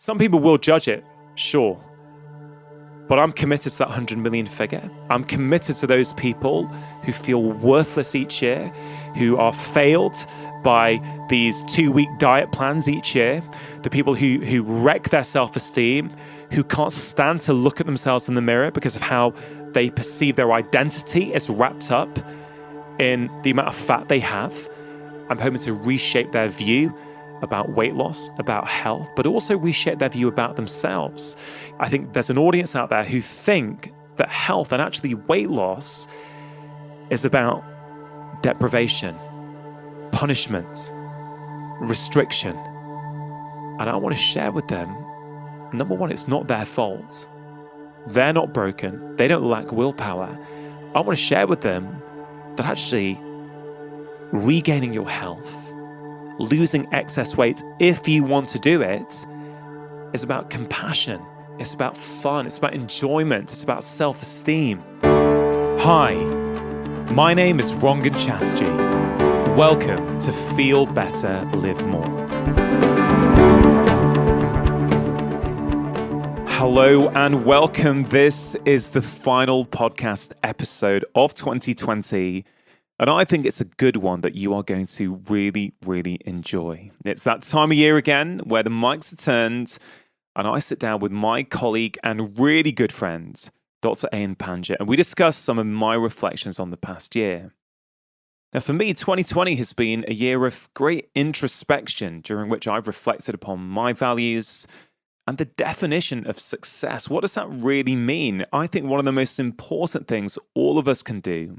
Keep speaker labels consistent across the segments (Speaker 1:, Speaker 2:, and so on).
Speaker 1: Some people will judge it, sure. But I'm committed to that 100 million figure. I'm committed to those people who feel worthless each year, who are failed by these 2-week diet plans each year, the people who wreck their self-esteem, who can't stand to look at themselves in the mirror because of how they perceive their identity is wrapped up in the amount of fat they have. I'm hoping to reshape their view about weight loss, about health, but also reshape their view about themselves. I think there's an audience out there who think that health and actually weight loss is about deprivation, punishment, restriction. And I want to share with them, number one, it's not their fault. They're not broken. They don't lack willpower. I want to share with them that actually regaining your health, losing excess weight, if you want to do it, is about compassion. It's about fun. It's about enjoyment. It's about self-esteem. Hi, my name is Rangan Chatterjee. Welcome to Feel Better, Live More. Hello and welcome. This is the final podcast episode of 2020. And I think it's a good one that you are going to really, really enjoy. It's that time of year again where the mics are turned and I sit down with my colleague and really good friend, Dr. Ayan Panja, and we discuss some of my reflections on the past year. Now, for me, 2020 has been a year of great introspection during which I've reflected upon my values and the definition of success. What does that really mean? I think one of the most important things all of us can do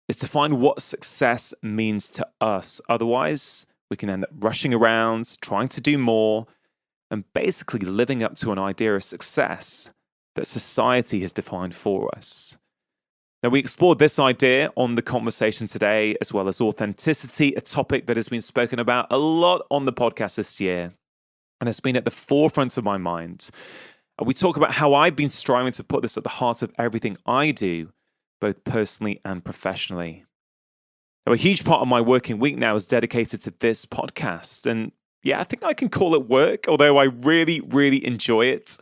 Speaker 1: is to find what success means to us. Otherwise, we can end up rushing around, trying to do more, and basically living up to an idea of success that society has defined for us. Now, we explored this idea on the conversation today, as well as authenticity, a topic that has been spoken about a lot on the podcast this year, and has been at the forefront of my mind. And we talk about how I've been striving to put this at the heart of everything I do, both personally and professionally. Now, a huge part of my working week now is dedicated to this podcast. And yeah, I think I can call it work, although I really, really enjoy it.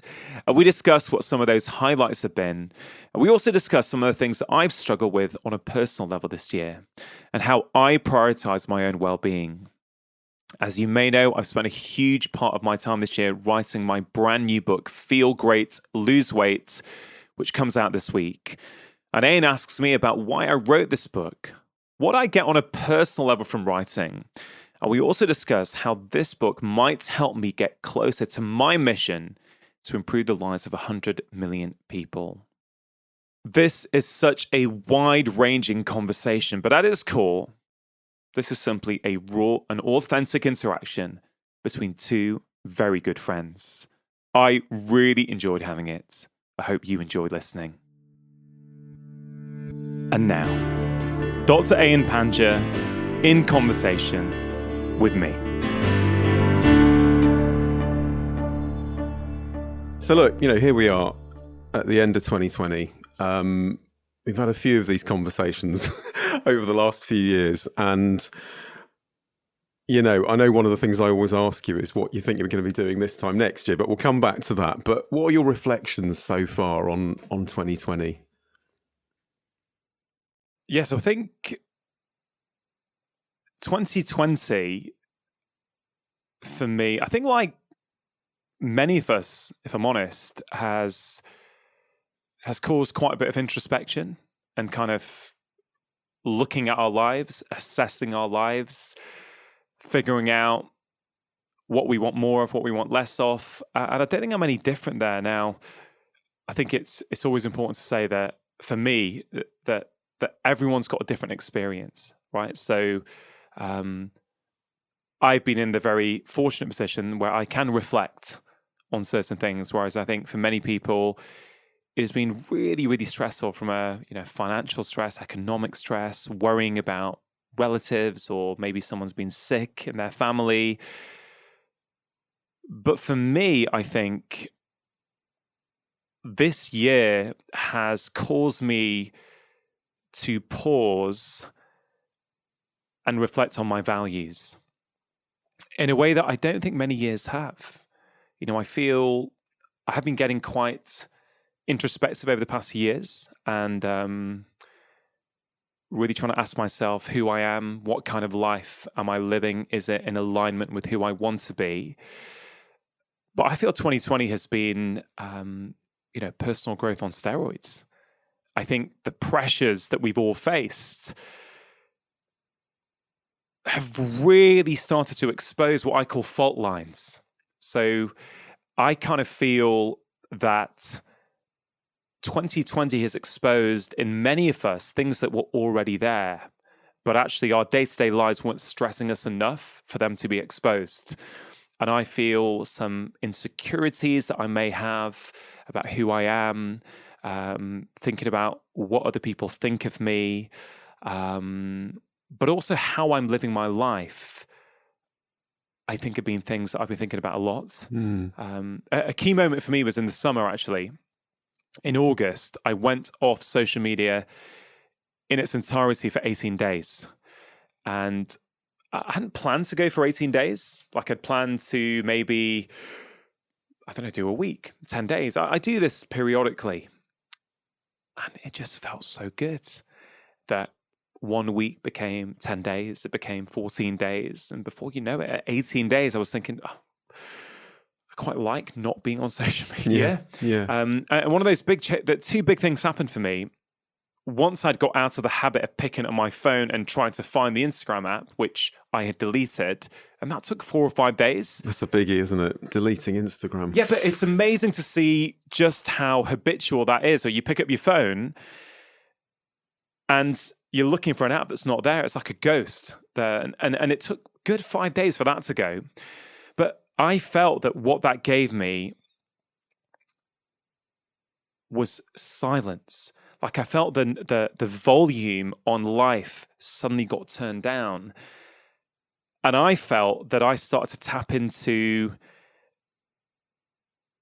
Speaker 1: And we discuss what some of those highlights have been. And we also discuss some of the things that I've struggled with on a personal level this year and how I prioritize my own well-being. As you may know, I've spent a huge part of my time this year writing my brand new book, Feel Great, Lose Weight, which comes out this week. And Ayan asks me about why I wrote this book, what I get on a personal level from writing. And we also discuss how this book might help me get closer to my mission to improve the lives of 100 million people. This is such a wide-ranging conversation, but at its core, this is simply a raw and authentic interaction between two very good friends. I really enjoyed having it. I hope you enjoyed listening. And now, Dr. Ayan Panja in conversation with me.
Speaker 2: So look, here we are at the end of 2020. We've had a few of these conversations over the last few years. And, I know one of the things I always ask you is what you think you're going to be doing this time next year, but we'll come back to that. But what are your reflections so far on 2020?
Speaker 1: Yes, I think 2020, for me, I think like many of us, if I'm honest, has caused quite a bit of introspection and kind of looking at our lives, assessing our lives, figuring out what we want more of, what we want less of. And I don't think I'm any different there now. I think it's always important to say that for me, that everyone's got a different experience, right? So I've been in the very fortunate position where I can reflect on certain things, whereas I think for many people, it has been really, really stressful from a financial stress, economic stress, worrying about relatives, or maybe someone's been sick in their family. But for me, I think this year has caused me to pause and reflect on my values in a way that I don't think many years have. I feel I have been getting quite introspective over the past few years, and really trying to ask myself who I am, what kind of life am I living? Is it in alignment with who I want to be? But I feel 2020 has been, personal growth on steroids. I think the pressures that we've all faced have really started to expose what I call fault lines. So I kind of feel that 2020 has exposed in many of us things that were already there, but actually our day-to-day lives weren't stressing us enough for them to be exposed. And I feel some insecurities that I may have about who I am, thinking about what other people think of me, but also how I'm living my life. I think have been things that I've been thinking about a lot. A key moment for me was in the summer, actually. In August, I went off social media in its entirety for 18 days. And I hadn't planned to go for 18 days. Like I'd planned to maybe, do a week, 10 days. I do this periodically. And it just felt so good that 1 week became 10 days. It became 14 days. And before you know it, at 18 days, I was thinking, I quite like not being on social media.
Speaker 2: Yeah.
Speaker 1: And one of those two big things happened for me. Once I'd got out of the habit of picking up my phone and trying to find the Instagram app, which I had deleted, and that took 4 or 5 days.
Speaker 2: That's a biggie, isn't it? Deleting Instagram.
Speaker 1: Yeah, but it's amazing to see just how habitual that is. Or you pick up your phone and you're looking for an app that's not there. It's like a ghost there. And it took good 5 days for that to go. But I felt that what that gave me was silence. Like I felt the volume on life suddenly got turned down. And I felt that I started to tap into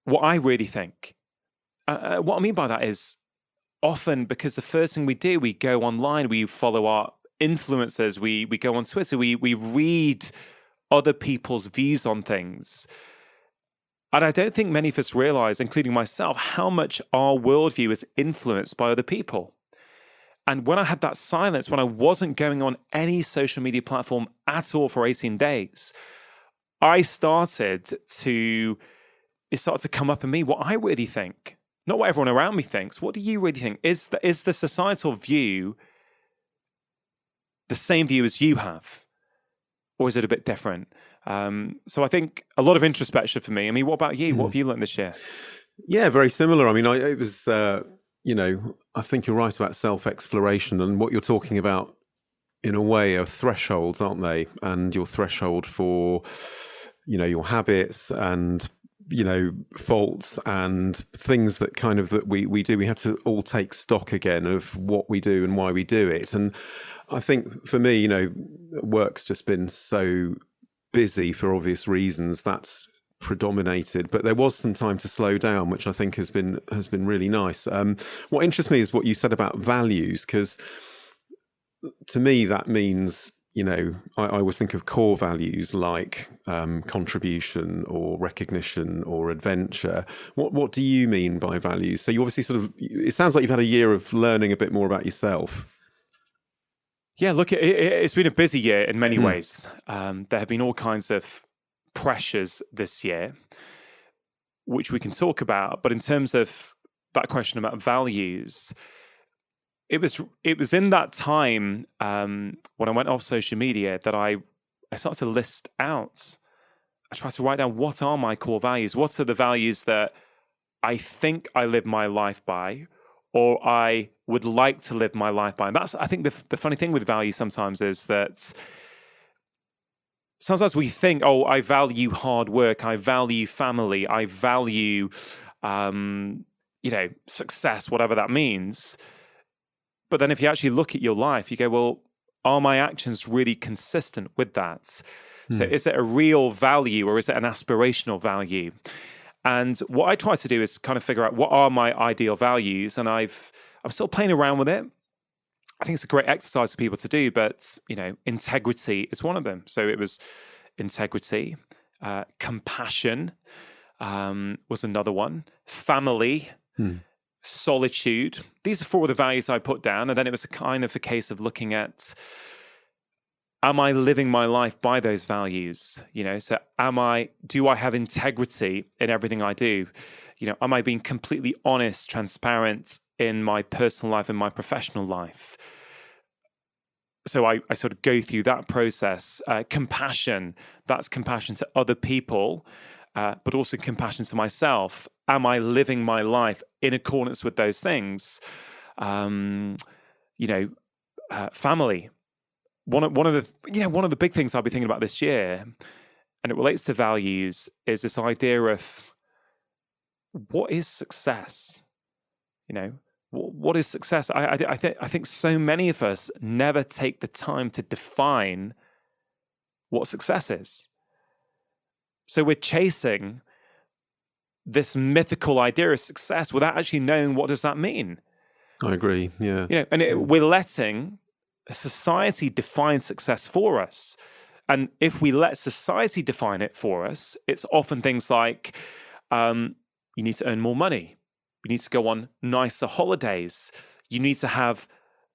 Speaker 1: what I really think. What I mean by that is often because the first thing we do, we go online, we follow our influencers, we go on Twitter, we read other people's views on things. And I don't think many of us realize, including myself, how much our worldview is influenced by other people. And when I had that silence, when I wasn't going on any social media platform at all for 18 days, it started to come up in me what I really think, not what everyone around me thinks. What do you really think? Is the societal view the same view as you have? Or is it a bit different? So I think a lot of introspection for me. I mean, what about you? What have you learned this year?
Speaker 2: Yeah, very similar. I mean, it was, I think you're right about self-exploration, and what you're talking about in a way are thresholds, aren't they? And your threshold for, your habits and, faults and things that that we do. We have to all take stock again of what we do and why we do it. And I think for me, work's just been so busy for obvious reasons. That's predominated, but there was some time to slow down, which I think has been really nice. What interests me is what you said about values, because to me that means, I always think of core values like contribution or recognition or adventure. What do you mean by values? So you obviously it sounds like you've had a year of learning a bit more about yourself.
Speaker 1: Yeah, look, it's been a busy year in many ways. There have been all kinds of pressures this year, which we can talk about. But in terms of that question about values, it was in that time when I went off social media that I started to list out. I tried to write down what are my core values. What are the values that I think I live my life by, or I would like to live my life by. And that's, I think, the funny thing with values sometimes is that sometimes we think, oh, I value hard work, I value family, I value, success, whatever that means. But then if you actually look at your life, you go, well, are my actions really consistent with that? So is it a real value or is it an aspirational value? And what I try to do is kind of figure out what are my ideal values, and I'm still playing around with it. I think it's a great exercise for people to do, but integrity is one of them. So it was integrity, compassion, was another one. Family, solitude. These are four of the values I put down. And then it was a kind of a case of looking at, am I living my life by those values? So do I have integrity in everything I do? Am I being completely honest, transparent in my personal life and my professional life? So I sort of go through that process. Compassion, that's compassion to other people, but also compassion to myself. Am I living my life in accordance with those things? Family. One of the big things I'll be thinking about this year, and it relates to values, is this idea of what is success? What is success? I think so many of us never take the time to define what success is. So we're chasing this mythical idea of success without actually knowing what does that mean.
Speaker 2: I agree. Yeah.
Speaker 1: We're letting society define success for us. And if we let society define it for us, it's often things like you need to earn more money. You need to go on nicer holidays. You need to have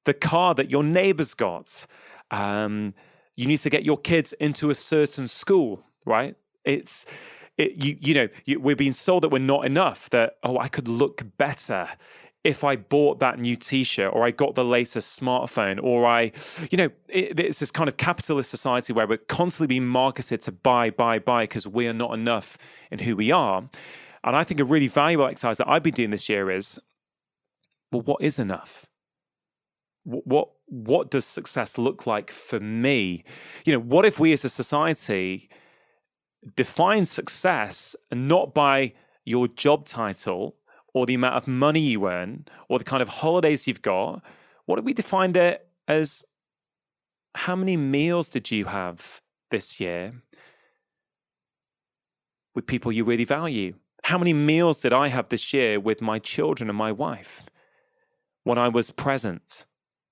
Speaker 1: the car that your neighbor's got. You need to get your kids into a certain school, right? We're being sold that we're not enough, that, I could look better if I bought that new t-shirt, or I got the latest smartphone, or it's this kind of capitalist society where we're constantly being marketed to buy, because we are not enough in who we are. And I think a really valuable exercise that I've been doing this year is, well, what is enough? What does success look like for me? What if we as a society define success not by your job title or the amount of money you earn or the kind of holidays you've got? What if we defined it as, how many meals did you have this year with people you really value? How many meals did I have this year with my children and my wife when I was present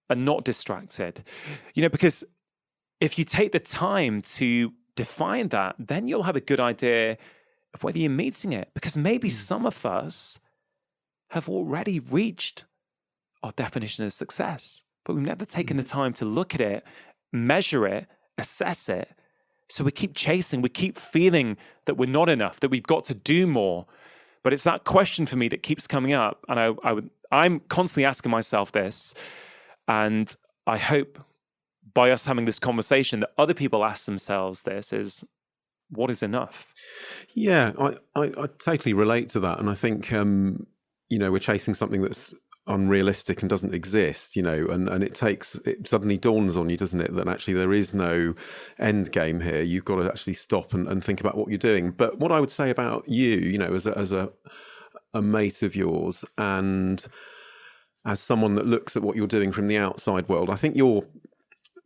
Speaker 1: and not distracted? Because if you take the time to define that, then you'll have a good idea of whether you're meeting it. Because maybe some of us have already reached our definition of success, but we've never taken the time to look at it, measure it, assess it. So we keep chasing, we keep feeling that we're not enough, that we've got to do more. But it's that question for me that keeps coming up. And I'm constantly asking myself this. And I hope by us having this conversation that other people ask themselves this is, what is enough?
Speaker 2: Yeah, I totally relate to that. And I think, we're chasing something that's unrealistic and doesn't exist, and it suddenly dawns on you, doesn't it, that actually there is no end game here. You've got to actually stop and think about what you're doing. But what I would say about you, as a mate of yours and as someone that looks at what you're doing from the outside world, I think your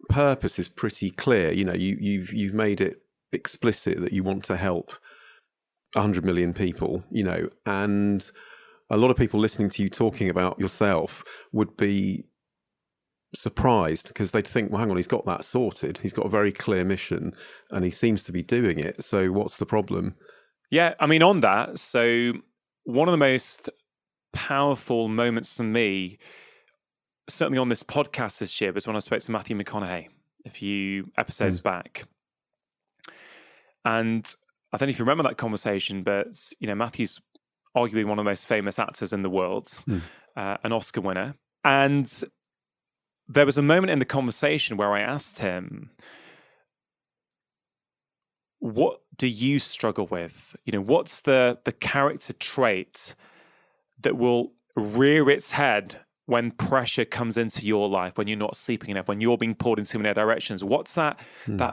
Speaker 2: purpose is pretty clear. You've made it explicit that you want to help 100 million people, and a lot of people listening to you talking about yourself would be surprised because they'd think, well, hang on, he's got that sorted. He's got a very clear mission and he seems to be doing it. So what's the problem?
Speaker 1: Yeah, on that, so one of the most powerful moments for me, certainly on this podcast this year, was when I spoke to Matthew McConaughey a few episodes back. And I don't know if you remember that conversation, but, Matthew's arguably one of the most famous actors in the world, an Oscar winner. And there was a moment in the conversation where I asked him, what do you struggle with? What's the character trait that will rear its head when pressure comes into your life, when you're not sleeping enough, when you're being pulled in too many directions? What's that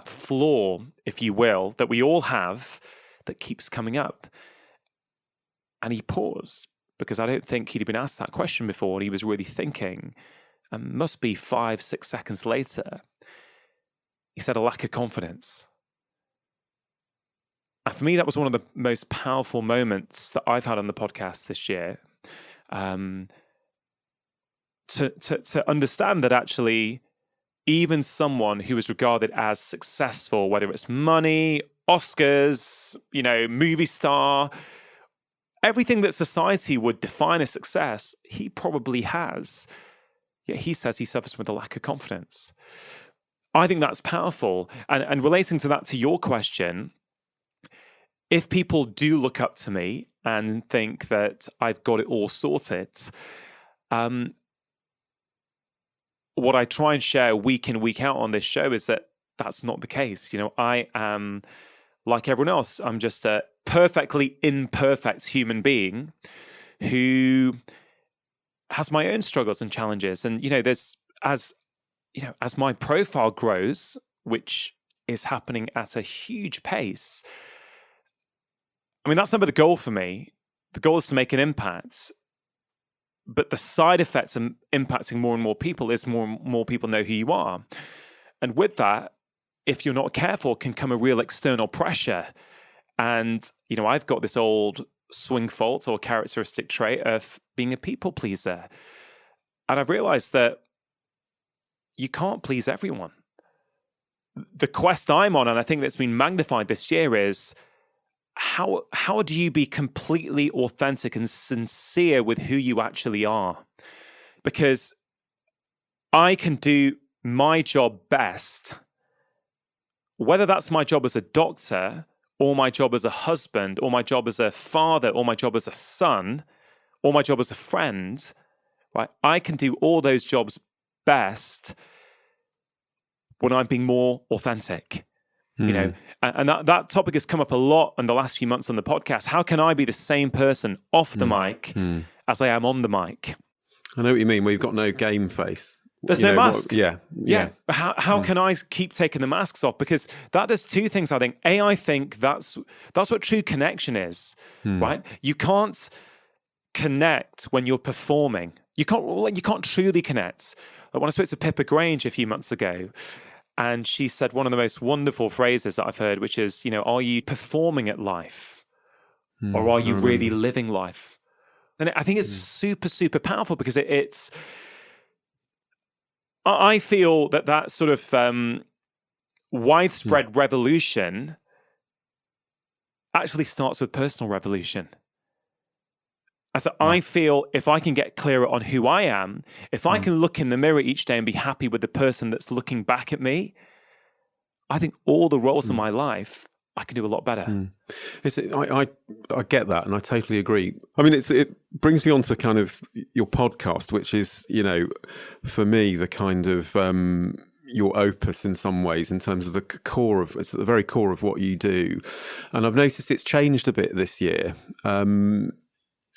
Speaker 1: flaw, if you will, that we all have that keeps coming up? And he paused, because I don't think he'd been asked that question before, and he was really thinking. And must be 5-6 seconds later, he said, a lack of confidence. And for me, that was one of the most powerful moments that I've had on the podcast this year. To understand that actually, even someone who is regarded as successful, whether it's money, Oscars, movie star, everything that society would define as success, he probably has. Yet he says he suffers with a lack of confidence. I think that's powerful. And relating to that, to your question, if people do look up to me and think that I've got it all sorted, what I try and share week in, week out on this show is that that's not the case. I am like everyone else. I'm just a perfectly imperfect human being who has my own struggles and challenges. And, there's, as my profile grows, which is happening at a huge pace, I mean, that's never the goal for me. The goal is to make an impact. But the side effects of impacting more and more people is more and more people know who you are. And with that, if you're not careful, can come a real external pressure. And, I've got this old swing fault or characteristic trait of being a people pleaser. And I've realized that you can't please everyone. The quest I'm on, and I think that's been magnified this year, is how do you be completely authentic and sincere with who you actually are? Because I can do my job best, whether that's my job as a doctor, or my job as a husband, or my job as a father, or my job as a son, or my job as a friend, right? I can do all those jobs best when I'm being more authentic. And that topic has come up a lot in the last few months on the podcast. How can I be the same person off the mic as I am on the mic?
Speaker 2: I know what you mean. We've got no game face.
Speaker 1: There's no mask.
Speaker 2: Yeah.
Speaker 1: How can I keep taking the masks off? Because that does two things, I think. I think that's what true connection is, right? You can't connect when you're performing. You can't truly connect. Like when I spoke to Pippa Grange a few months ago, and she said one of the most wonderful phrases that I've heard, which is, are you performing at life, or are you really living life? And I think it's super, super powerful because it's. I feel that sort of widespread revolution actually starts with personal revolution. And so I feel if I can get clearer on who I am, if I can look in the mirror each day and be happy with the person that's looking back at me, I think all the roles in my life, I can do a lot better.
Speaker 2: I get that, and I totally agree. I mean, it brings me on to kind of your podcast, which is, for me, the kind of your opus in some ways, in terms of it's at the very core of what you do. And I've noticed it's changed a bit this year.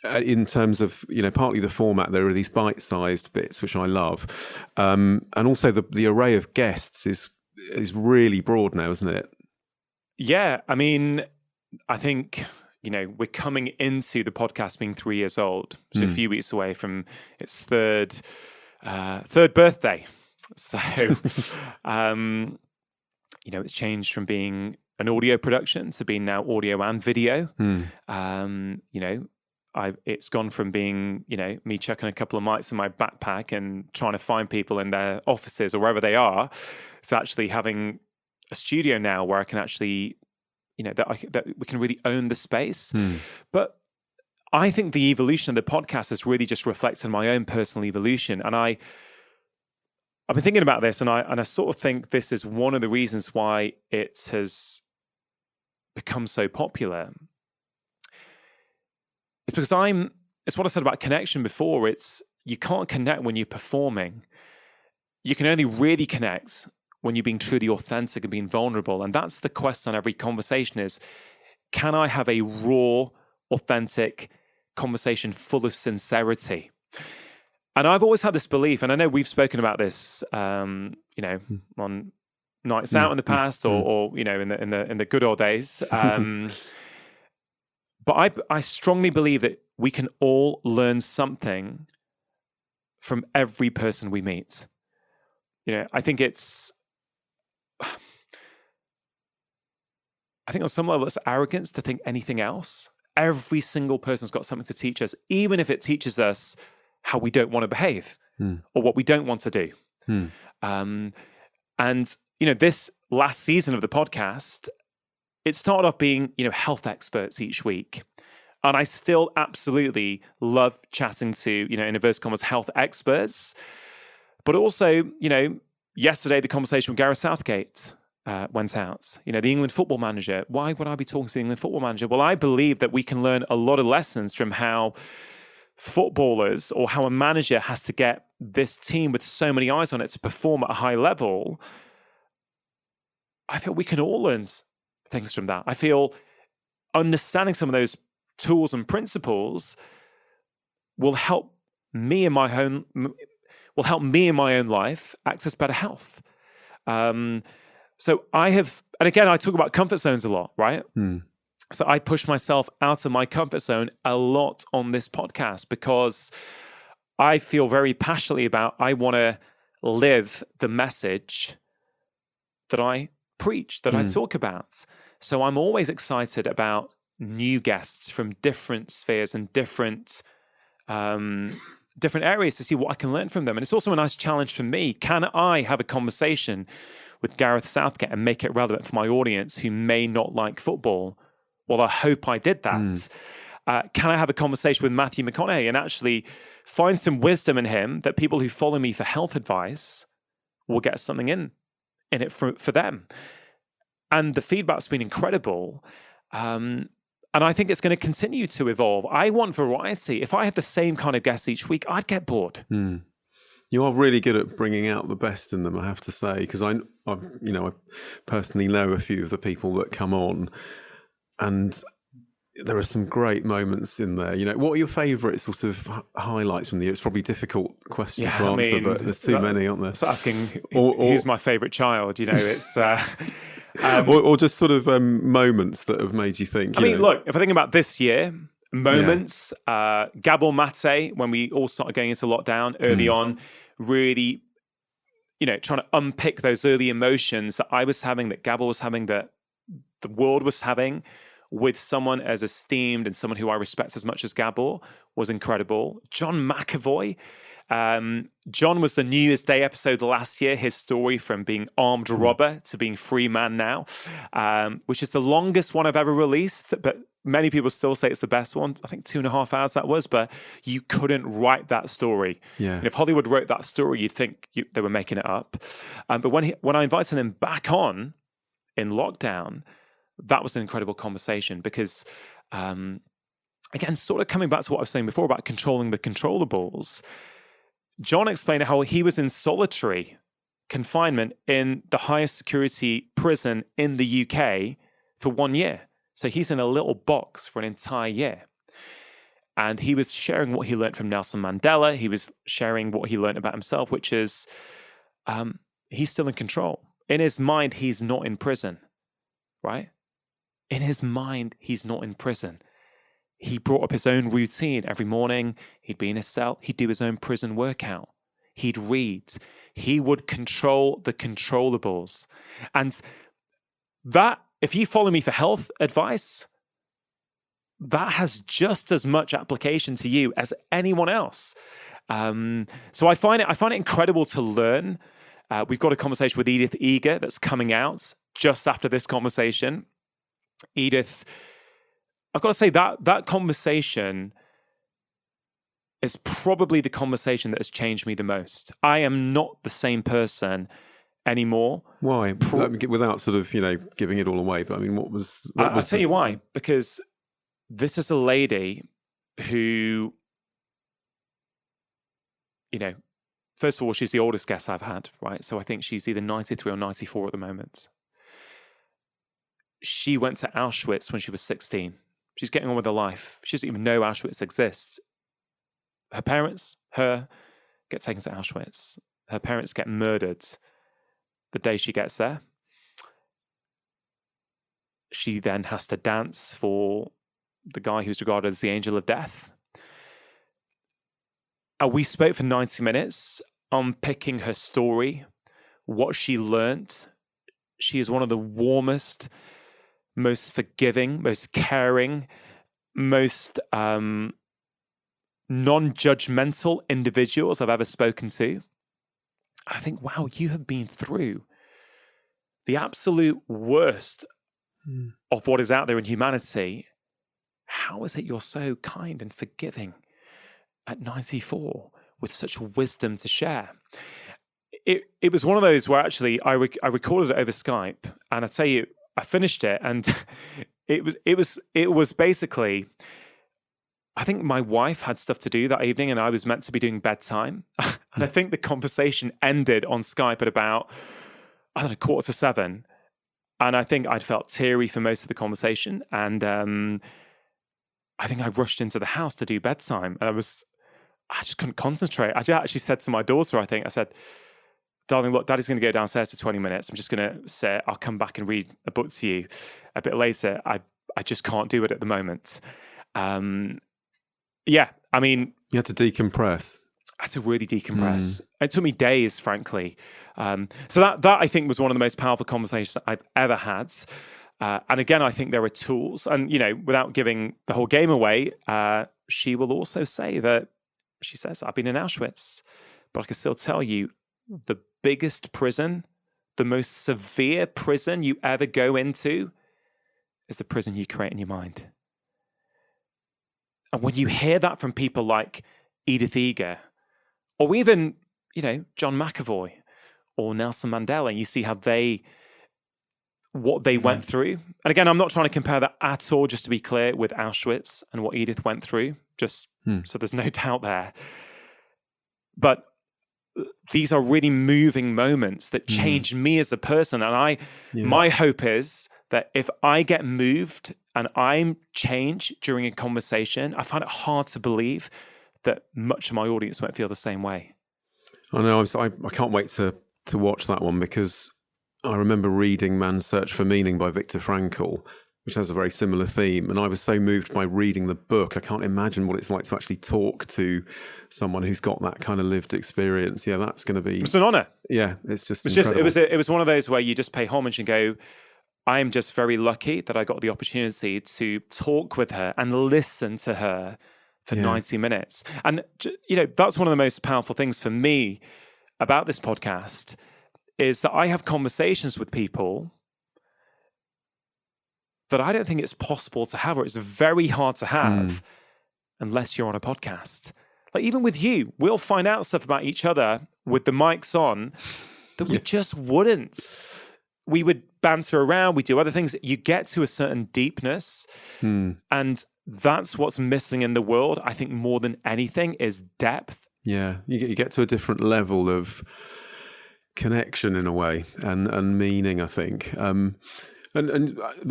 Speaker 2: In terms of, partly the format, there are these bite-sized bits, which I love. And also the array of guests is really broad now, isn't it?
Speaker 1: Yeah. I mean, I think, we're coming into the podcast being 3 years old. It's a few weeks away from its third birthday. So, it's changed from being an audio production to being now audio and video. It's gone from being, me chucking a couple of mics in my backpack and trying to find people in their offices or wherever they are, to actually having a studio now where I can actually, that we can really own the space. But I think the evolution of the podcast has really just reflected my own personal evolution. And I've been thinking about this, and I sort of think this is one of the reasons why it has become so popular. It's because it's what I said about connection before. You can't connect when you're performing. You can only really connect when you're being truly authentic and being vulnerable. And that's the quest on every conversation is, can I have a raw, authentic conversation full of sincerity? And I've always had this belief, and I know we've spoken about this, on nights out in the past, or in the good old days. But I strongly believe that we can all learn something from every person we meet. I think on some level it's arrogance to think anything else. Every single person's got something to teach us, even if it teaches us how we don't want to behave or what we don't want to do. And, this last season of the podcast, it started off being, health experts each week. And I still absolutely love chatting to, in inverted commas, health experts. But also, yesterday the conversation with Gareth Southgate went out. The England football manager. Why would I be talking to the England football manager? Well, I believe that we can learn a lot of lessons from how footballers or how a manager has to get this team with so many eyes on it to perform at a high level. I feel we can all learn things from that. I feel understanding some of those tools and principles will help me in my own life access better health. So I have, and again, I talk about comfort zones a lot, right? So I push myself out of my comfort zone a lot on this podcast because I feel very passionately about, I want to live the message that I preach, that I talk about. So I'm always excited about new guests from different spheres and different areas to see what I can learn from them. And it's also a nice challenge for me. Can I have a conversation with Gareth Southgate and make it relevant for my audience who may not like football? Well, I hope I did that. Can I have a conversation with Matthew McConaughey and actually find some wisdom in him that people who follow me for health advice will get something in it for them? And the feedback's been incredible. And I think it's going to continue to evolve. I want variety. If I had the same kind of guests each week, I'd get bored.
Speaker 2: You are really good at bringing out the best in them, I have to say, because I personally know a few of the people that come on, and there are some great moments in there. What are your favourite sort of highlights from the year? It's probably a difficult question to answer, but there's too many, aren't there?
Speaker 1: It's asking who's my favourite child. It's
Speaker 2: or just sort of moments that have made you think.
Speaker 1: Look, if I think about this year, moments, Gabor Mate, when we all started going into lockdown early on, really, trying to unpick those early emotions that I was having, that Gabor was having, that the world was having with someone as esteemed and someone who I respect as much as Gabor was incredible. John McAvoy. John was the New Year's Day episode last year, his story from being armed robber to being free man now, which is the longest one I've ever released, but many people still say it's the best one. I think 2.5 hours that was, but you couldn't write that story.
Speaker 2: Yeah.
Speaker 1: And if Hollywood wrote that story, you'd think they were making it up. But when I invited him back on in lockdown, that was an incredible conversation because, again, sort of coming back to what I was saying before about controlling the controllables, John explained how he was in solitary confinement in the highest security prison in the UK for 1 year. So he's in a little box for an entire year. And he was sharing what he learned from Nelson Mandela. He was sharing what he learned about himself, which is he's still in control. In his mind, he's not in prison, right? In his mind, he's not in prison. He brought up his own routine every morning. He'd be in his cell. He'd do his own prison workout. He'd read. He would control the controllables. And that, if you follow me for health advice, that has just as much application to you as anyone else. So I find it incredible to learn. We've got a conversation with Edith Eger that's coming out just after this conversation. Edith, I've got to say that conversation is probably the conversation that has changed me the most. I am not the same person anymore.
Speaker 2: Why? Without sort of, giving it all away. But I mean,
Speaker 1: I'll tell you why. Because this is a lady who, first of all, she's the oldest guest I've had, right? So I think she's either 93 or 94 at the moment. She went to Auschwitz when she was 16. She's getting on with her life. She doesn't even know Auschwitz exists. Her parents, get taken to Auschwitz. Her parents get murdered the day she gets there. She then has to dance for the guy who's regarded as the angel of death. And we spoke for 90 minutes, unpicking her story, what she learnt. She is one of the warmest, most forgiving, most caring, most non-judgmental individuals I've ever spoken to. I think, wow, you have been through the absolute worst of what is out there in humanity, how is it you're so kind and forgiving at 94 with such wisdom to share? It was one of those where actually I recorded it over Skype, and I tell you, I finished it, and it was basically, I think my wife had stuff to do that evening and I was meant to be doing bedtime. And I think the conversation ended on Skype at about, 6:45. And I think I'd felt teary for most of the conversation. And I think I rushed into the house to do bedtime. And I just couldn't concentrate. I actually said to my daughter, I said, darling, look, Daddy's going to go downstairs for 20 minutes. I'm just going to say, I'll come back and read a book to you a bit later. I just can't do it at the moment. Yeah, I mean...
Speaker 2: You had to decompress.
Speaker 1: I had to really decompress. It took me days, frankly. So that I think was one of the most powerful conversations I've ever had. And again, I think there are tools. And, without giving the whole game away, she will also say that, she says, I've been in Auschwitz, but I can still tell you the biggest prison, the most severe prison you ever go into is the prison you create in your mind. And when you hear that from people like Edith Eger, or even, John McAvoy or Nelson Mandela, and you see what they went through. And again, I'm not trying to compare that at all, just to be clear, with Auschwitz and what Edith went through, just so there's no doubt there. But these are really moving moments that changed me as a person. And my hope is that if I get moved and I'm changed during a conversation, I find it hard to believe that much of my audience won't feel the same way.
Speaker 2: I know. I can't wait to watch that one, because I remember reading Man's Search for Meaning by Viktor Frankl, which has a very similar theme. And I was so moved by reading the book. I can't imagine what it's like to actually talk to someone who's got that kind of lived experience. Yeah, that's going to be...
Speaker 1: It's an honor.
Speaker 2: Yeah, it's just
Speaker 1: it was one of those where you just pay homage and go, I'm just very lucky that I got the opportunity to talk with her and listen to her for 90 minutes. And, that's one of the most powerful things for me about this podcast, is that I have conversations with people that I don't think it's possible to have, or it's very hard to have unless you're on a podcast. Like even with you, we'll find out stuff about each other with the mics on that we just wouldn't. We would banter around, we do other things. You get to a certain deepness, and that's what's missing in the world, I think, more than anything, is depth.
Speaker 2: Yeah, you get to a different level of connection in a way, and meaning, I think. And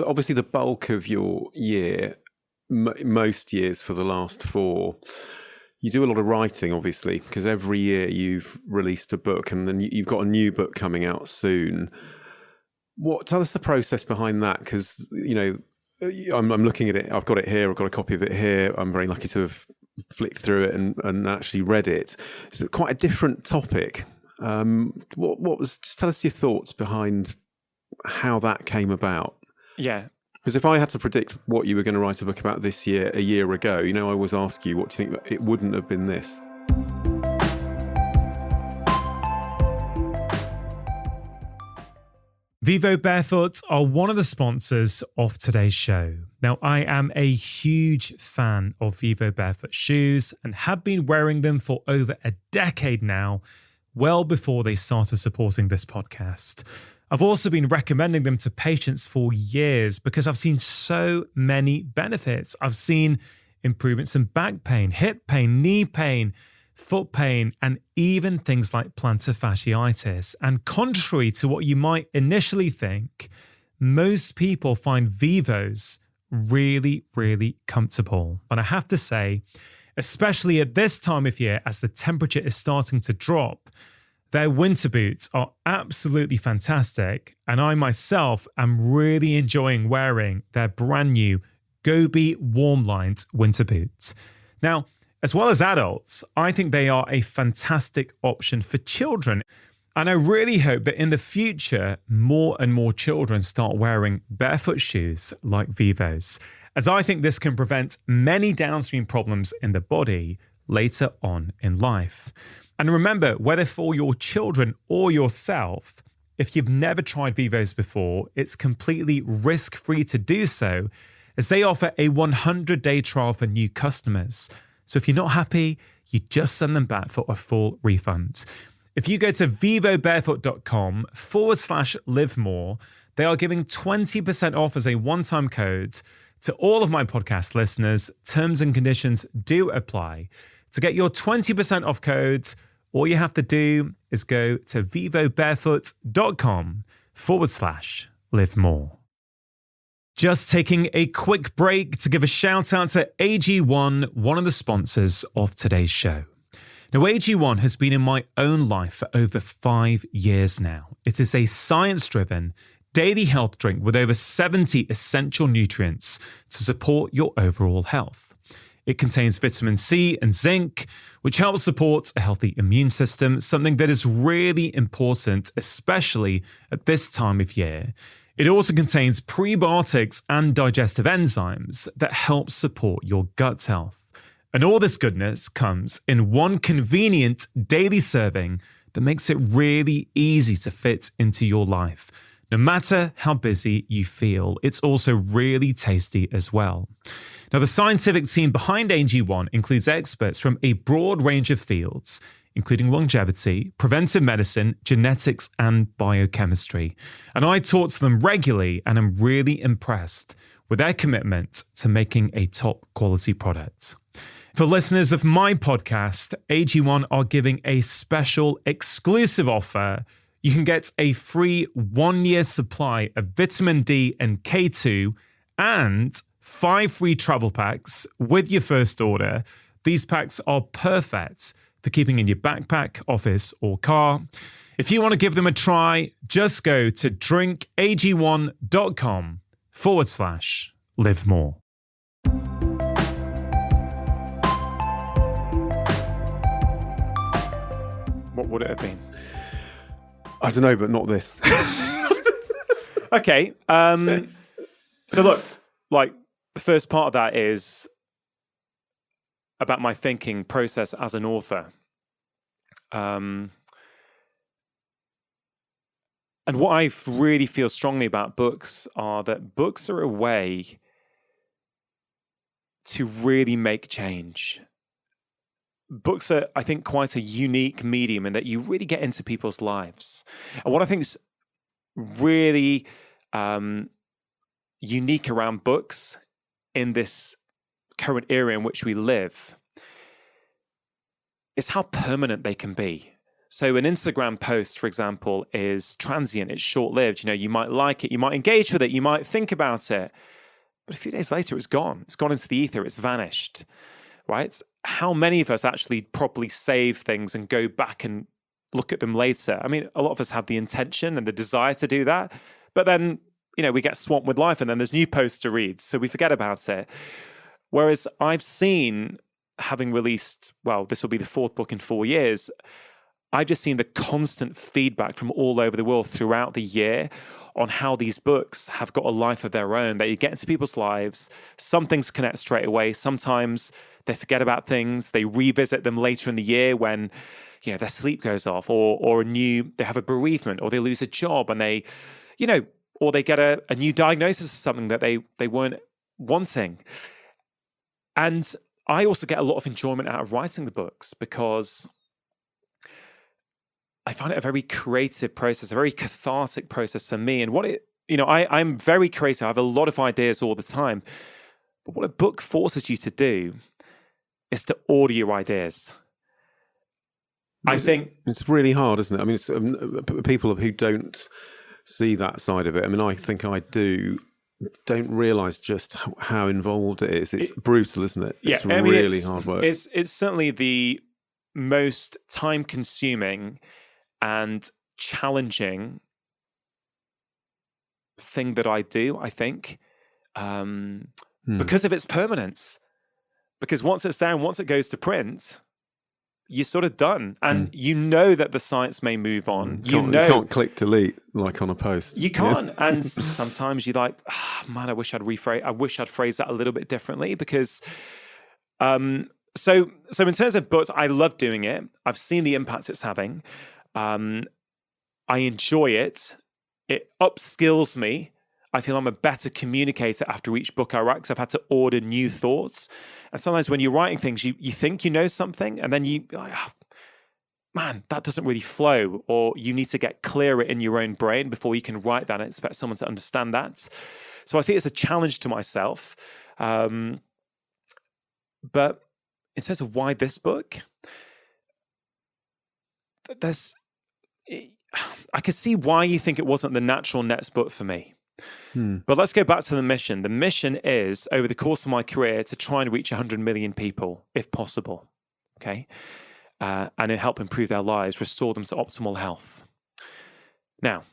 Speaker 2: obviously the bulk of your year, most years for the last 4, you do a lot of writing, obviously, because every year you've released a book, and then you've got a new book coming out soon. Tell us the process behind that, because I'm looking at it. I've got it here. I've got a copy of it here. I'm very lucky to have flicked through it and actually read it. It's quite a different topic. Just tell us your thoughts behind how that came about.
Speaker 1: Yeah.
Speaker 2: Because if I had to predict what you were going to write a book about this year, a year ago, I always ask you, what do you think? It wouldn't have been this.
Speaker 3: Vivo Barefoot are one of the sponsors of today's show. Now, I am a huge fan of Vivo Barefoot shoes and have been wearing them for over a decade now, well before they started supporting this podcast. I've also been recommending them to patients for years because I've seen so many benefits. I've seen improvements in back pain, hip pain, knee pain, foot pain, and even things like plantar fasciitis. And contrary to what you might initially think, most people find Vivos really, really comfortable. But I have to say, especially at this time of year, as the temperature is starting to drop, their winter boots are absolutely fantastic. And I myself am really enjoying wearing their brand new Gobi warm-lined winter boots. Now, as well as adults, I think they are a fantastic option for children. And I really hope that in the future, more and more children start wearing barefoot shoes like Vivos, as I think this can prevent many downstream problems in the body later on in life. And remember, whether for your children or yourself, If you've never tried Vivos before, it's completely risk-free to do so, as they offer a 100-day trial for new customers. So if you're not happy, you just send them back for a full refund. If you go to vivobarefoot.com/live more, they are giving 20% off as a one-time code to all of my podcast listeners. Terms and conditions do apply. To get your 20% off code, all you have to do is go to vivobarefoot.com/live more. Just taking a quick break to give a shout out to AG1, one of the sponsors of today's show. Now, AG1 has been in my own life for over 5 years now. It is a science-driven daily health drink with over 70 essential nutrients to support your overall health. It contains vitamin C and zinc, which helps support a healthy immune system, something that is really important, especially at this time of year. It also contains prebiotics and digestive enzymes that help support your gut health. And all this goodness comes in one convenient daily serving that makes it really easy to fit into your life. No matter how busy you feel, it's also really tasty as well. Now, the scientific team behind AG1 includes experts from a broad range of fields, including longevity, preventive medicine, genetics, and biochemistry. And I talk to them regularly, and I'm really impressed with their commitment to making a top quality product. For listeners of my podcast, AG1 are giving a special exclusive offer. You can get a free 1-year supply of vitamin D and K2 and 5 free travel packs with your first order. These packs are perfect for keeping in your backpack, office, or car. If you want to give them a try, just go to drinkag1.com/live more. What would it have been?
Speaker 2: I don't know, but not this.
Speaker 1: Okay. So look, like the first part of that is about my thinking process as an author. And what I really feel strongly about books are that books are a way to really make change. Books are, I think, quite a unique medium in that you really get into people's lives. And what I think is really unique around books in this current era in which we live is how permanent they can be. So an Instagram post, for example, is transient, it's short-lived. You know, you might like it, you might engage with it, you might think about it, but a few days later it's gone. It's gone into the ether, it's vanished, right? How many of us actually properly save things and go back and look at them later? I mean, a lot of us have the intention and the desire to do that, but then, you know, we get swamped with life and then there's new posts to read, so we forget about it. Whereas I've seen, having released, well, this will be the 4th book in 4 years, I've just seen the constant feedback from all over the world throughout the year on how these books have got a life of their own, that you get into people's lives, some things connect straight away, sometimes they forget about things, they revisit them later in the year when, you know, their sleep goes off, or they have a bereavement, or they lose a job, and they, you know, or they get a new diagnosis of something that they weren't wanting. And I also get a lot of enjoyment out of writing the books because I find it a very creative process, a very cathartic process for me. And I'm very creative. I have a lot of ideas all the time. But what a book forces you to do is to order your ideas. I think
Speaker 2: it's really hard, isn't it? I mean, it's people who don't see that side of it. I mean, I think I don't realise just how involved it is. It's brutal, isn't it? It's really hard work.
Speaker 1: It's certainly the most time-consuming and challenging thing that I do, I think, because of its permanence. Because once it's down, once it goes to print, you're sort of done. And you know that the science may move on. You
Speaker 2: can't click delete like on a post.
Speaker 1: You can't. Yeah. And sometimes you're like, man, I wish I'd phrase that a little bit differently, because so in terms of books, I love doing it. I've seen the impact it's having. I I enjoy it. It upskills me. I feel I'm a better communicator after each book I write because I've had to order new thoughts. And sometimes when you're writing things, you think you know something and then you're like, oh, man, that doesn't really flow, or you need to get clearer in your own brain before you can write that and expect someone to understand that. So I see it as a challenge to myself. But in terms of why this book, I can see why you think it wasn't the natural next book for me. But let's go back to the mission. The mission is, over the course of my career, to try and reach 100 million people, if possible, okay? And help improve their lives, restore them to optimal health. Now,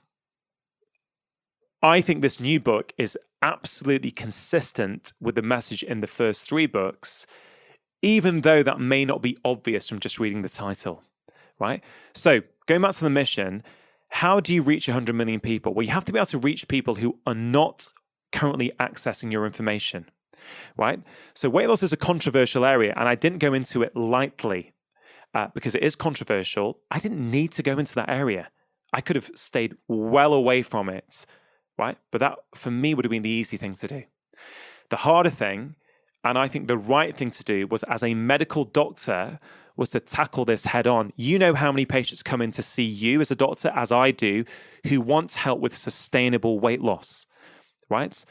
Speaker 1: I think this new book is absolutely consistent with the message in the first 3 books, even though that may not be obvious from just reading the title, right? So, going back to the mission, how do you reach 100 million people? Well, you have to be able to reach people who are not currently accessing your information, right? So weight loss is a controversial area, and I didn't go into it lightly because it is controversial. I didn't need to go into that area. I could have stayed well away from it, right? But that, for me, would have been the easy thing to do. The harder thing, and I think the right thing to do, was as a medical doctor, was to tackle this head on. You know how many patients come in to see you as a doctor, as I do, who want help with sustainable weight loss, right?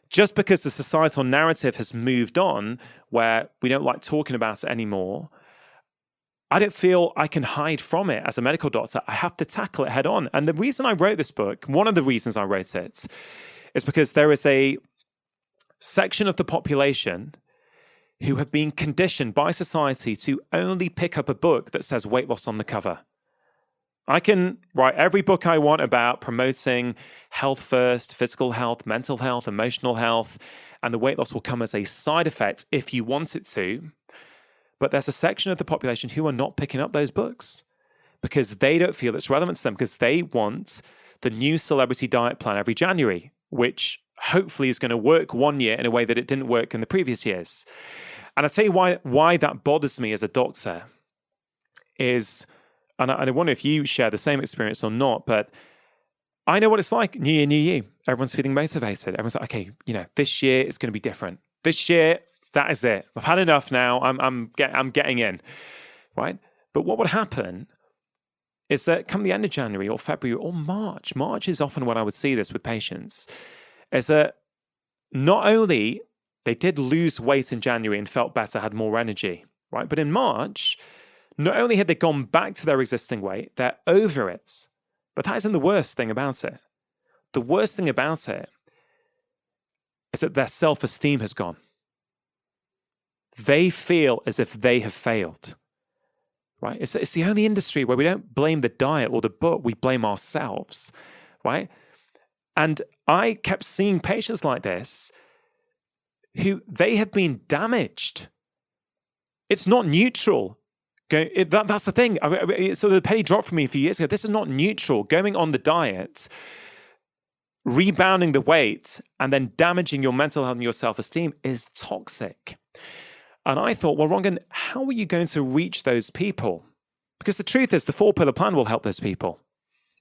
Speaker 1: Just because the societal narrative has moved on where we don't like talking about it anymore, I don't feel I can hide from it as a medical doctor. I have to tackle it head on. And the reason I wrote this book, one of the reasons I wrote it, is because there is a section of the population who have been conditioned by society to only pick up a book that says weight loss on the cover. I can write every book I want about promoting health first, physical health, mental health, emotional health, and the weight loss will come as a side effect if you want it to. But there's a section of the population who are not picking up those books because they don't feel it's relevant to them, because they want the new celebrity diet plan every January, which hopefully is going to work one year in a way that it didn't work in the previous years. And I'll tell you why that bothers me as a doctor is, and I wonder if you share the same experience or not, but I know what it's like. New year, new you. Everyone's feeling motivated. Everyone's like, okay, this year it's going to be different. This year, that is it. I've had enough now. I'm getting in, right? But what would happen is that come the end of January or February or March is often when I would see this with patients, is that not only they did lose weight in January and felt better, had more energy, right? But in March, not only had they gone back to their existing weight, they're over it. But that isn't the worst thing about it. The worst thing about it is that their self-esteem has gone. They feel as if they have failed, right? It's the only industry where we don't blame the diet or the book, we blame ourselves, right? And I kept seeing patients like this who they have been damaged. It's not neutral. That's the thing. So the penny dropped for me a few years ago. This is not neutral. Going on the diet, rebounding the weight, and then damaging your mental health and your self-esteem is toxic. And I thought, well, Rongan, how are you going to reach those people? Because the truth is the 4-pillar plan will help those people.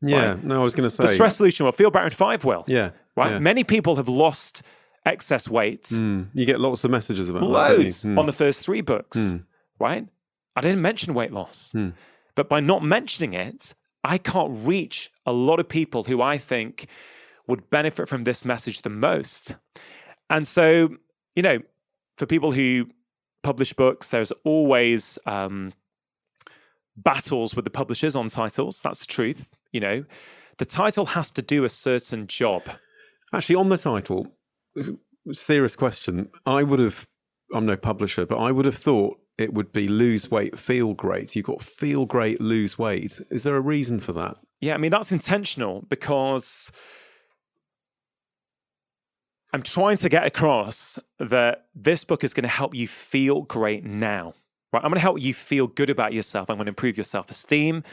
Speaker 2: Yeah,
Speaker 1: right?
Speaker 2: no, I was going to say.
Speaker 1: The stress solution will, Feel Better in 5 will.
Speaker 2: Yeah.
Speaker 1: Right?
Speaker 2: Yeah.
Speaker 1: Many people have lost excess weight.
Speaker 2: You get lots of messages about
Speaker 1: loads
Speaker 2: that,
Speaker 1: on the first 3 books, right? I didn't mention weight loss. But by not mentioning it, I can't reach a lot of people who I think would benefit from this message the most. And so, for people who publish books, there's always battles with the publishers on titles. That's the truth. The title has to do a certain job.
Speaker 2: Actually, on the title, serious question. I'm no publisher, but I would have thought it would be lose weight, feel great. You've got feel great, lose weight. Is there a reason for that?
Speaker 1: Yeah, I mean, that's intentional because I'm trying to get across that this book is going to help you feel great now. Right? I'm going to help you feel good about yourself. I'm going to improve your self-esteem.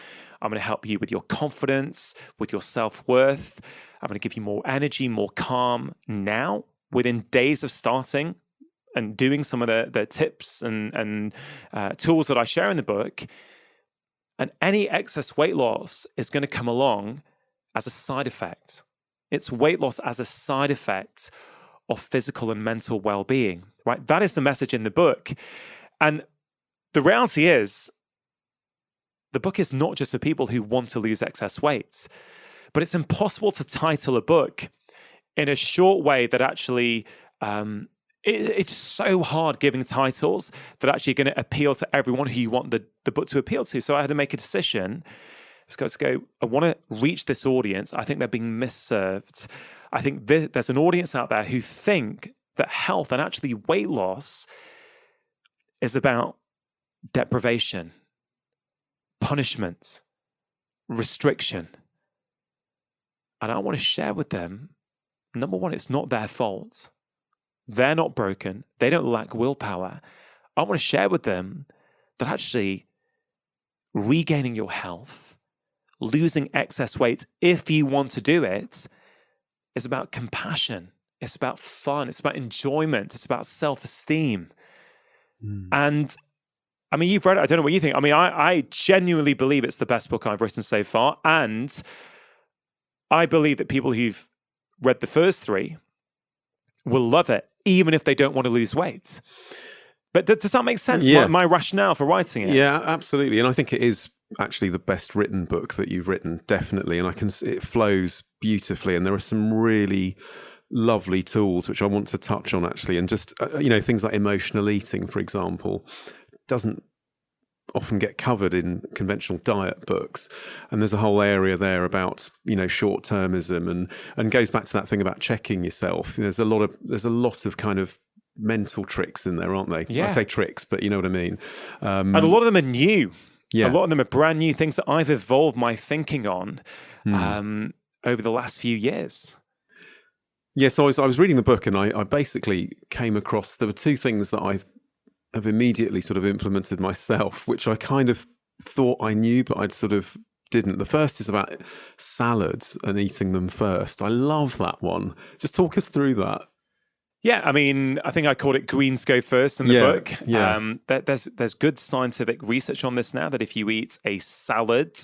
Speaker 1: I'm going to help you with your confidence, with your self-worth. I'm going to give you more energy, more calm now, within days of starting and doing some of the tips and tools that I share in the book. And any excess weight loss is going to come along as a side effect. It's weight loss as a side effect of physical and mental well-being, right? That is the message in the book. And the reality is, the book is not just for people who want to lose excess weight, but it's impossible to title a book in a short way that actually, it's so hard giving titles that actually going to appeal to everyone who you want the book to appeal to. So I had to make a decision. I want to reach this audience. I think they're being misserved. I think there's an audience out there who think that health and actually weight loss is about deprivation, punishment, restriction. And I want to share with them, number one, it's not their fault. They're not broken. They don't lack willpower. I want to share with them that actually regaining your health, losing excess weight, if you want to do it, is about compassion. It's about fun. It's about enjoyment. It's about self-esteem. And I mean, you've read it. I don't know what you think. I mean, I genuinely believe it's the best book I've written so far. And I believe that people who've read the first three will love it, even if they don't want to lose weight. But does that make sense?
Speaker 2: Yeah.
Speaker 1: My rationale for writing it?
Speaker 2: Yeah, absolutely. And I think it is actually the best written book that you've written, definitely. And it flows beautifully. And there are some really lovely tools which I want to touch on, actually. And just, things like emotional eating, for example, doesn't often get covered in conventional diet books. And there's a whole area there about, short-termism and goes back to that thing about checking yourself. There's a lot of kind of mental tricks in there, aren't they?
Speaker 1: Yeah.
Speaker 2: I say tricks, but you know what I mean.
Speaker 1: And a lot of them are new.
Speaker 2: Yeah.
Speaker 1: A lot of them are brand new things that I've evolved my thinking on over the last few years.
Speaker 2: Yeah, so I was reading the book and I basically came across, there were two things that I have immediately sort of implemented myself, which I kind of thought I knew, but I'd sort of didn't. The first is about salads and eating them first. I love that one. Just talk us through that.
Speaker 1: Yeah, I mean, I think I called it greens go first in the book.
Speaker 2: Yeah.
Speaker 1: There's good scientific research on this now that if you eat a salad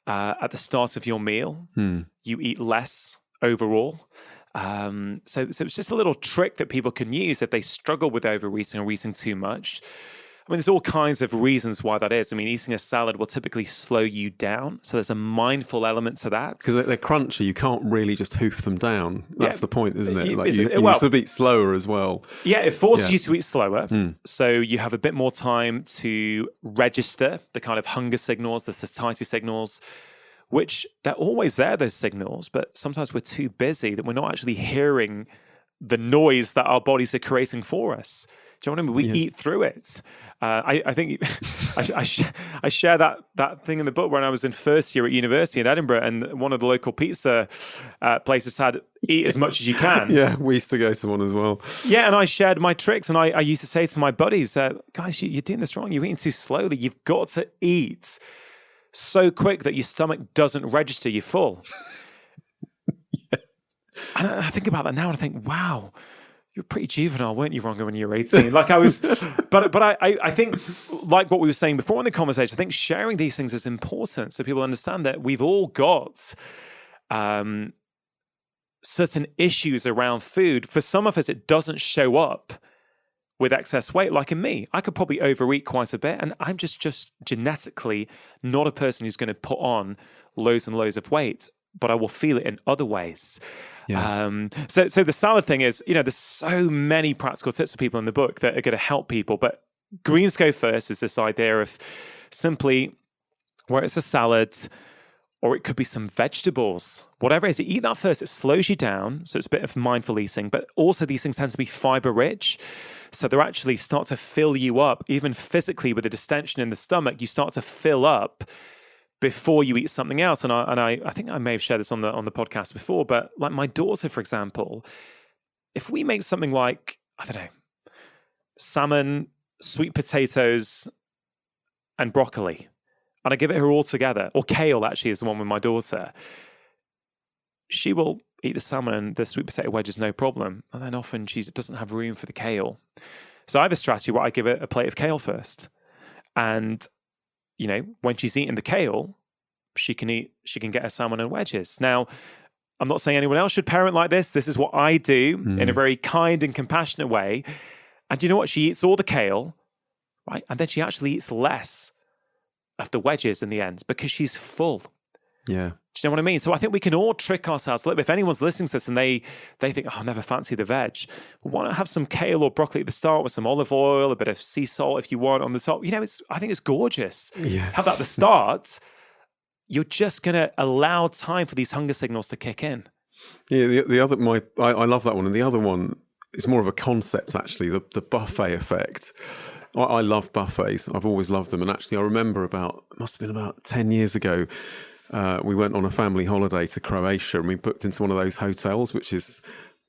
Speaker 1: at the start of your meal, you eat less overall. So it's just a little trick that people can use if they struggle with overeating or eating too much. I mean, there's all kinds of reasons why that is. I mean, eating a salad will typically slow you down. So there's a mindful element to that.
Speaker 2: Because they're crunchy. You can't really just hoof them down. That's the point, isn't it? Like you
Speaker 1: well,
Speaker 2: sort of eat slower as well.
Speaker 1: Yeah, it forces you to eat slower. So you have a bit more time to register the kind of hunger signals, the satiety signals, which they're always there, those signals, but sometimes we're too busy that we're not actually hearing the noise that our bodies are creating for us. Do you know what I mean? We eat through it. I think I share that thing in the book when I was in first year at university in Edinburgh, and one of the local pizza places had eat as much as you can.
Speaker 2: Yeah, we used to go to one as well.
Speaker 1: Yeah, and I shared my tricks, and I used to say to my buddies, guys, you're doing this wrong. You're eating too slowly. You've got to eat so quick that your stomach doesn't register you're full. And I think about that now and I think, wow, you were pretty juvenile, weren't you, Rongo, when you were 18? Like I was, but I think, like what we were saying before in the conversation, I think sharing these things is important so people understand that we've all got certain issues around food. For some of us, it doesn't show up with excess weight. Like in me, I could probably overeat quite a bit, and I'm just genetically not a person who's going to put on loads and loads of weight, but I will feel it in other ways. Yeah. So the salad thing is, there's so many practical tips for people in the book that are going to help people, but greens go first is this idea of simply, where it's a salad, or it could be some vegetables, whatever it is, you eat that first, it slows you down. So it's a bit of mindful eating, but also these things tend to be fiber rich. So they actually start to fill you up, even physically with a distension in the stomach, you start to fill up before you eat something else. And I think I may have shared this on the podcast before, but like my daughter, for example, if we make something like, I don't know, salmon, sweet potatoes, and broccoli, and I give it her all together, or kale actually is the one with my daughter, she will eat the salmon and the sweet potato wedges, no problem. And then often she doesn't have room for the kale. So I have a strategy where I give her a plate of kale first. And when she's eating the kale, she can get her salmon and wedges. Now, I'm not saying anyone else should parent like this. This is what I do in a very kind and compassionate way. And you know what? She eats all the kale, right? And then she actually eats less of the wedges in the end because she's full.
Speaker 2: Yeah.
Speaker 1: Do you know what I mean? So I think we can all trick ourselves. Look, if anyone's listening to this and they think, oh, I never fancy the veg, well, why not have some kale or broccoli at the start with some olive oil, a bit of sea salt if you want on the top? I think it's gorgeous.
Speaker 2: Yeah.
Speaker 1: Have that at the start. You're just going to allow time for these hunger signals to kick in.
Speaker 2: Yeah, the other, I love that one. And the other one is more of a concept, actually, the buffet effect. I love buffets. I've always loved them. And actually, I remember it must have been about 10 years ago, we went on a family holiday to Croatia and we booked into one of those hotels, which is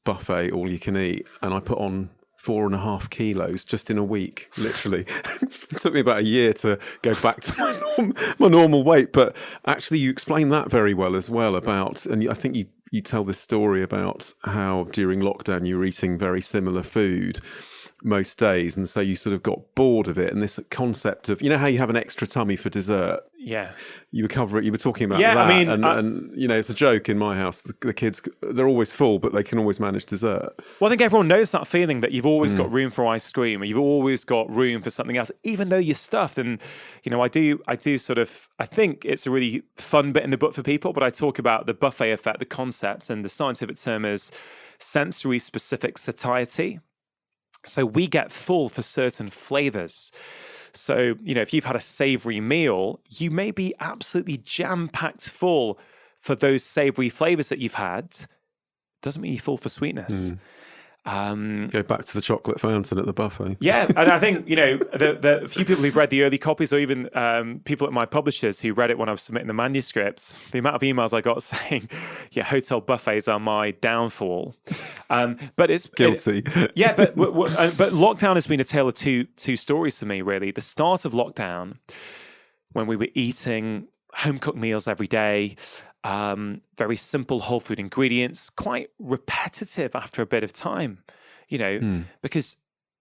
Speaker 2: buffet, all you can eat. And I put on 4.5 kilos just in a week, literally. It took me about a year to go back to my normal weight. But actually, you explain that very well as well about, and I think you tell this story about how during lockdown you were eating very similar food most days, and so you sort of got bored of it. And this concept of, how you have an extra tummy for dessert.
Speaker 1: Yeah,
Speaker 2: you were talking about that.
Speaker 1: I mean,
Speaker 2: and it's a joke in my house. The kids, they're always full, but they can always manage dessert.
Speaker 1: Well, I think everyone knows that feeling that you've always got room for ice cream, or you've always got room for something else, even though you're stuffed. And I do sort of. I think it's a really fun bit in the book for people. But I talk about the buffet effect, the concept, and the scientific term is sensory specific satiety. So we get full for certain flavors. So, if you've had a savory meal, you may be absolutely jam-packed full for those savory flavors that you've had. Doesn't mean you're full for sweetness.
Speaker 2: Go back to the chocolate fountain at the buffet.
Speaker 1: Yeah, and I think, the few people who've read the early copies, or even people at my publishers who read it when I was submitting the manuscripts, the amount of emails I got saying, hotel buffets are my downfall. But it's
Speaker 2: guilty.
Speaker 1: But lockdown has been a tale of two stories for me, really. The start of lockdown, when we were eating home-cooked meals every day, very simple whole food ingredients, quite repetitive after a bit of time, because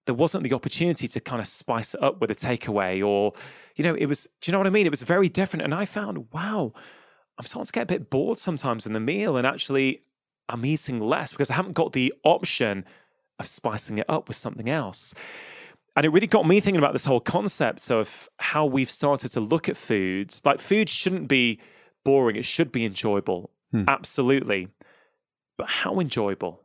Speaker 1: there wasn't the opportunity to kind of spice it up with a takeaway, or, it was, do you know what I mean? It was very different. And I found, wow, I'm starting to get a bit bored sometimes in the meal, and actually I'm eating less because I haven't got the option of spicing it up with something else. And it really got me thinking about this whole concept of how we've started to look at foods. Like, food shouldn't be boring. It should be enjoyable. Absolutely. But how enjoyable?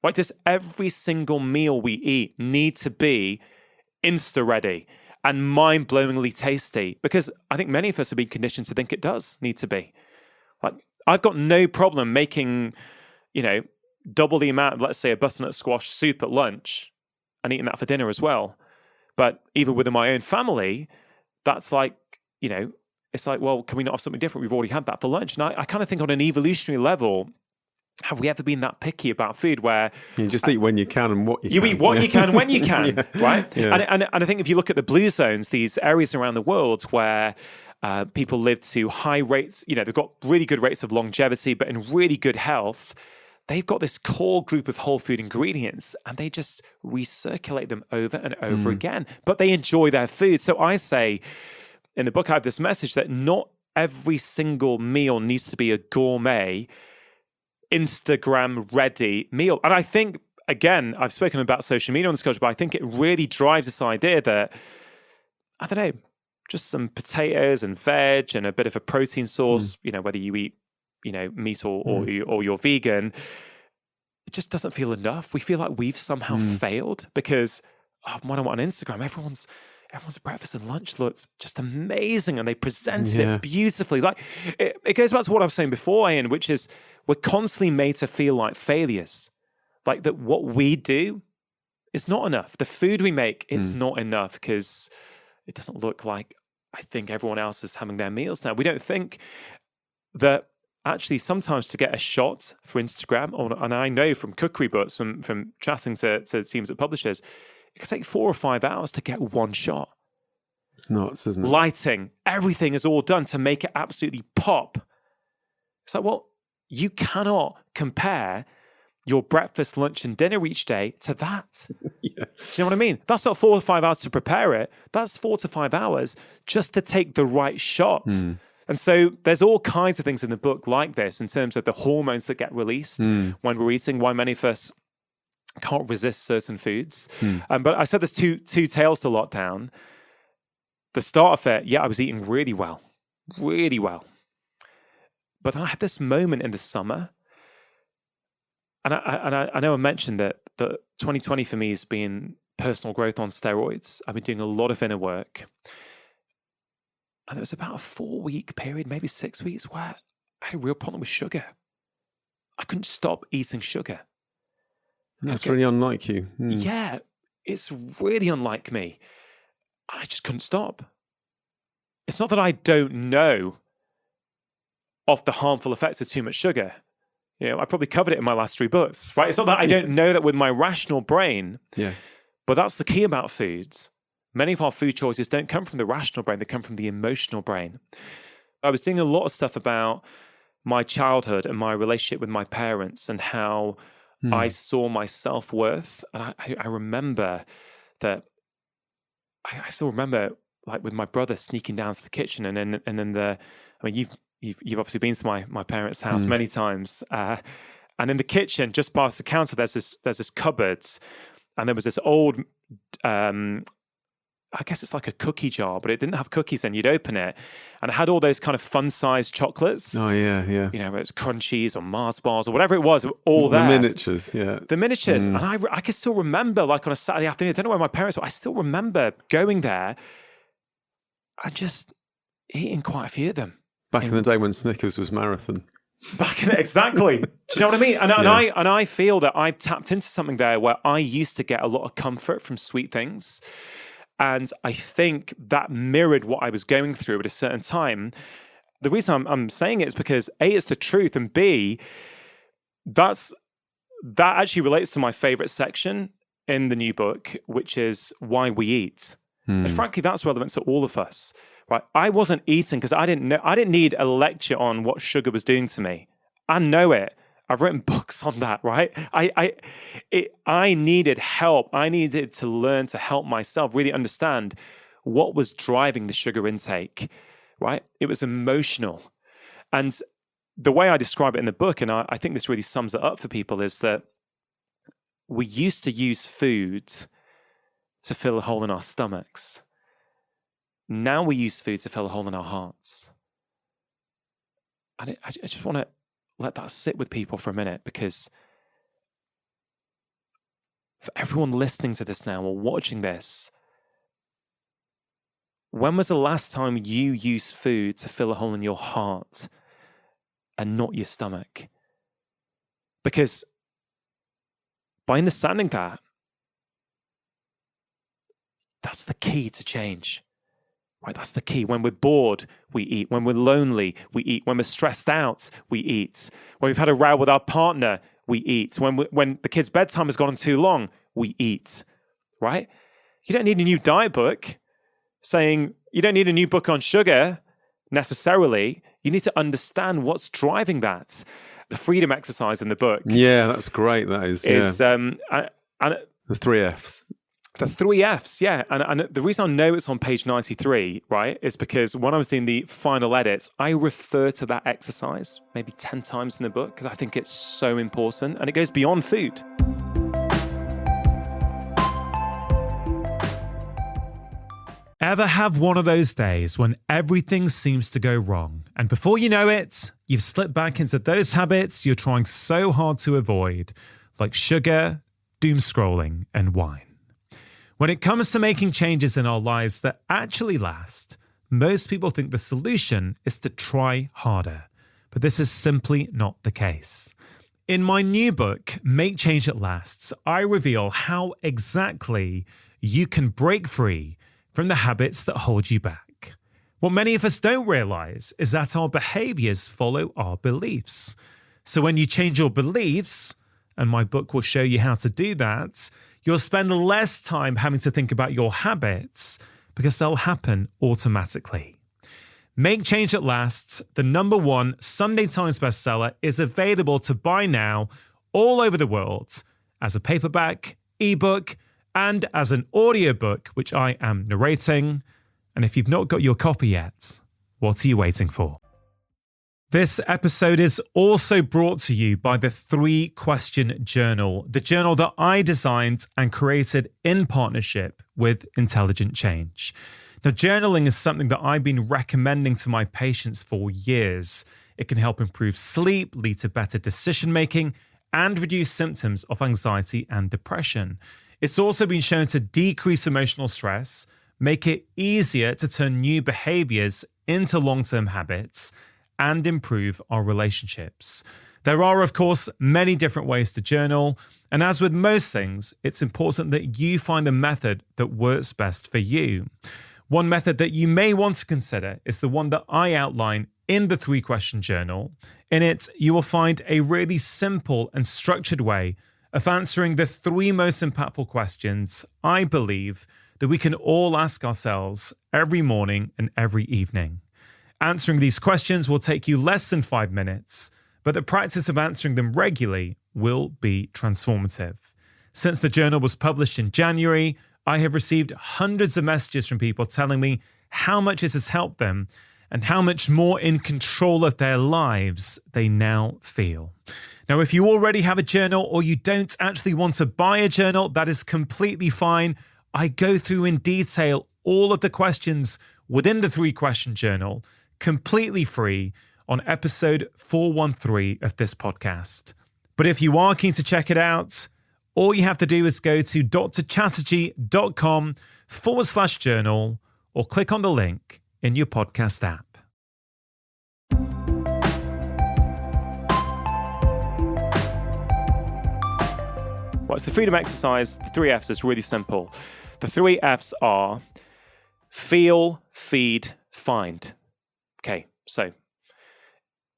Speaker 1: Right? Does every single meal we eat need to be insta-ready and mind-blowingly tasty? Because I think many of us have been conditioned to think it does need to be. Like, I've got no problem making, double the amount of, let's say, a butternut squash soup at lunch and eating that for dinner as well. But even within my own family, that's like, it's like, well, can we not have something different? We've already had that for lunch. And I kind of think on an evolutionary level, have we ever been that picky about food where...
Speaker 2: You just eat when you can and what you can.
Speaker 1: You eat what you can when you can, right?
Speaker 2: Yeah.
Speaker 1: And I think if you look at the blue zones, these areas around the world where people live to high rates, they've got really good rates of longevity, but in really good health, they've got this core group of whole food ingredients and they just recirculate them over and over again. But they enjoy their food. So I say... in the book, I have this message that not every single meal needs to be a gourmet, Instagram-ready meal. And I think, again, I've spoken about social media on this culture, but I think it really drives this idea that, I don't know, just some potatoes and veg and a bit of a protein source, whether you eat, meat or you're vegan, it just doesn't feel enough. We feel like we've somehow failed because when I'm on Instagram, everyone's breakfast and lunch looks just amazing and they presented it beautifully. Like it goes back to what I was saying before, Ian, which is we're constantly made to feel like failures. Like that what we do is not enough. The food we make, it's not enough because it doesn't look like I think everyone else is having their meals now. We don't think that actually sometimes to get a shot for Instagram, and I know from cookery books, from chatting to teams at publishers, it can take 4 or 5 hours to get one shot.
Speaker 2: It's nuts, isn't it?
Speaker 1: Lighting, everything is all done to make it absolutely pop. It's like, well, you cannot compare your breakfast, lunch, and dinner each day to that.
Speaker 2: Yeah.
Speaker 1: Do you know what I mean? That's not 4 to 5 hours to prepare it. That's 4 to 5 hours just to take the right shot. And so there's all kinds of things in the book like this in terms of the hormones that get released when we're eating, why many of us can't resist certain foods. But I said there's two tales to lockdown. The start of it, I was eating really well. But I had this moment in the summer, and I know I mentioned that 2020 for me has been personal growth on steroids. I've been doing a lot of inner work. And there was about a 4-week period, maybe 6 weeks, where I had a real problem with sugar. I couldn't stop eating sugar.
Speaker 2: That's really unlike you.
Speaker 1: Yeah, it's really unlike me. I just couldn't stop. It's not that I don't know of the harmful effects of too much sugar. I probably covered it in my last 3 books, right? It's not that I don't know that with my rational brain.
Speaker 2: Yeah.
Speaker 1: But that's the key about foods. Many of our food choices don't come from the rational brain, they come from the emotional brain. I was doing a lot of stuff about my childhood and my relationship with my parents and how I saw my self-worth. And I remember that, I still remember like with my brother sneaking down to the kitchen and then you've obviously been to my parents' house many times. And in the kitchen, just past the counter, there's this cupboard, and there was this old, I guess it's like a cookie jar, but it didn't have cookies in. You'd open it, and it had all those kind of fun-sized chocolates.
Speaker 2: Oh, yeah.
Speaker 1: It was Crunchies or Mars bars or whatever it was, all there.
Speaker 2: The miniatures, yeah.
Speaker 1: The miniatures. And I can still remember, like on a Saturday afternoon, I don't know where my parents were, I still remember going there and just eating quite a few of them.
Speaker 2: Back in the day when Snickers was marathon.
Speaker 1: Exactly. Do you know what I mean? And I feel that I've tapped into something there where I used to get a lot of comfort from sweet things. And I think that mirrored what I was going through at a certain time. The reason I'm saying it is because A, it's the truth, and B, that actually relates to my favorite section in the new book, which is why we eat. And frankly, that's relevant to all of us. Right? I wasn't eating because I didn't need a lecture on what sugar was doing to me. I know it. I've written books on that, right? I needed help. I needed to learn to help myself really understand what was driving the sugar intake, right? It was emotional. And the way I describe it in the book, and I think this really sums it up for people, is that we used to use food to fill a hole in our stomachs. Now we use food to fill a hole in our hearts. And I just want to let that sit with people for a minute, because for everyone listening to this now or watching this, when was the last time you used food to fill a hole in your heart and not your stomach? Because by understanding that, that's the key to change. Right, that's the key. When we're bored, we eat. When we're lonely, we eat. When we're stressed out, we eat. When we've had a row with our partner, we eat. When the kid's bedtime has gone on too long, we eat. Right? You don't need a new diet book saying you don't need a new book on sugar necessarily. You need to understand what's driving that. The freedom exercise in the book.
Speaker 2: Yeah, that's great. That is.
Speaker 1: And
Speaker 2: The 3 Fs.
Speaker 1: The 3 Fs, yeah. And the reason I know it's on page 93, right, is because when I was doing the final edits, I refer to that exercise maybe 10 times in the book because I think it's so important and it goes beyond food.
Speaker 3: Ever have one of those days when everything seems to go wrong, and before you know it, you've slipped back into those habits you're trying so hard to avoid, like sugar, doom scrolling, and wine? When it comes to making changes in our lives that actually last, most people think the solution is to try harder, but this is simply not the case. In my new book, Make Change That Lasts, I reveal how exactly you can break free from the habits that hold you back. What many of us don't realize is that our behaviors follow our beliefs. So when you change your beliefs, and my book will show you how to do that, you'll spend less time having to think about your habits because they'll happen automatically. Make Change That Lasts, the #1 Sunday Times bestseller, is available to buy now all over the world as a paperback, ebook, and as an audiobook, which I am narrating. And if you've not got your copy yet, what are you waiting for? This episode is also brought to you by the 3-Question Journal, the journal that I designed and created in partnership with Intelligent Change. Now, journaling is something that I've been recommending to my patients for years. It can help improve sleep, lead to better decision-making, and reduce symptoms of anxiety and depression. It's also been shown to decrease emotional stress, make it easier to turn new behaviors into long-term habits, and improve our relationships. There are, of course, many different ways to journal, and as with most things, it's important that you find the method that works best for you. One method that you may want to consider is the one that I outline in the 3-Question Journal. In it, you will find a really simple and structured way of answering the 3 most impactful questions I believe that we can all ask ourselves every morning and every evening. Answering these questions will take you less than 5 minutes, but the practice of answering them regularly will be transformative. Since the journal was published in January, I have received hundreds of messages from people telling me how much it has helped them and how much more in control of their lives they now feel. Now, if you already have a journal or you don't actually want to buy a journal, that is completely fine. I go through in detail all of the questions within the 3-Question Journal, completely free, on episode 413 of this podcast. But if you are keen to check it out, all you have to do is go to drchatterjee.com/journal or click on the link in your podcast app.
Speaker 1: Well, it's the freedom exercise. The 3 F's is really simple. The 3 F's are feel, feed, find. Okay, so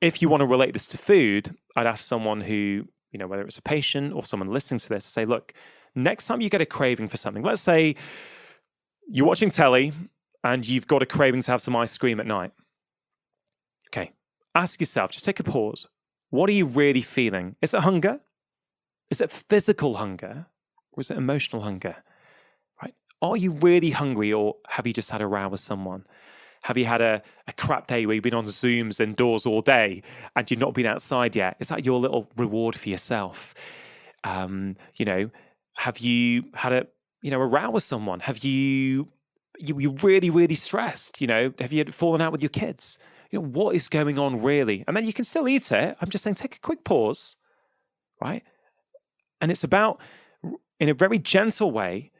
Speaker 1: if you want to relate this to food, I'd ask someone who, whether it's a patient or someone listening to this, to say, look, next time you get a craving for something, let's say you're watching telly and you've got a craving to have some ice cream at night. Okay, ask yourself, just take a pause. What are you really feeling? Is it hunger? Is it physical hunger? Or is it emotional hunger? Right? Are you really hungry, or have you just had a row with someone? Have you had a crap day where you've been on Zooms indoors all day and you've not been outside yet? Is that your little reward for yourself? Have you had a row with someone? Have you really, really stressed? Have you fallen out with your kids? What is going on really? And then you can still eat it. I'm just saying, take a quick pause, right? And it's about, in a very gentle way,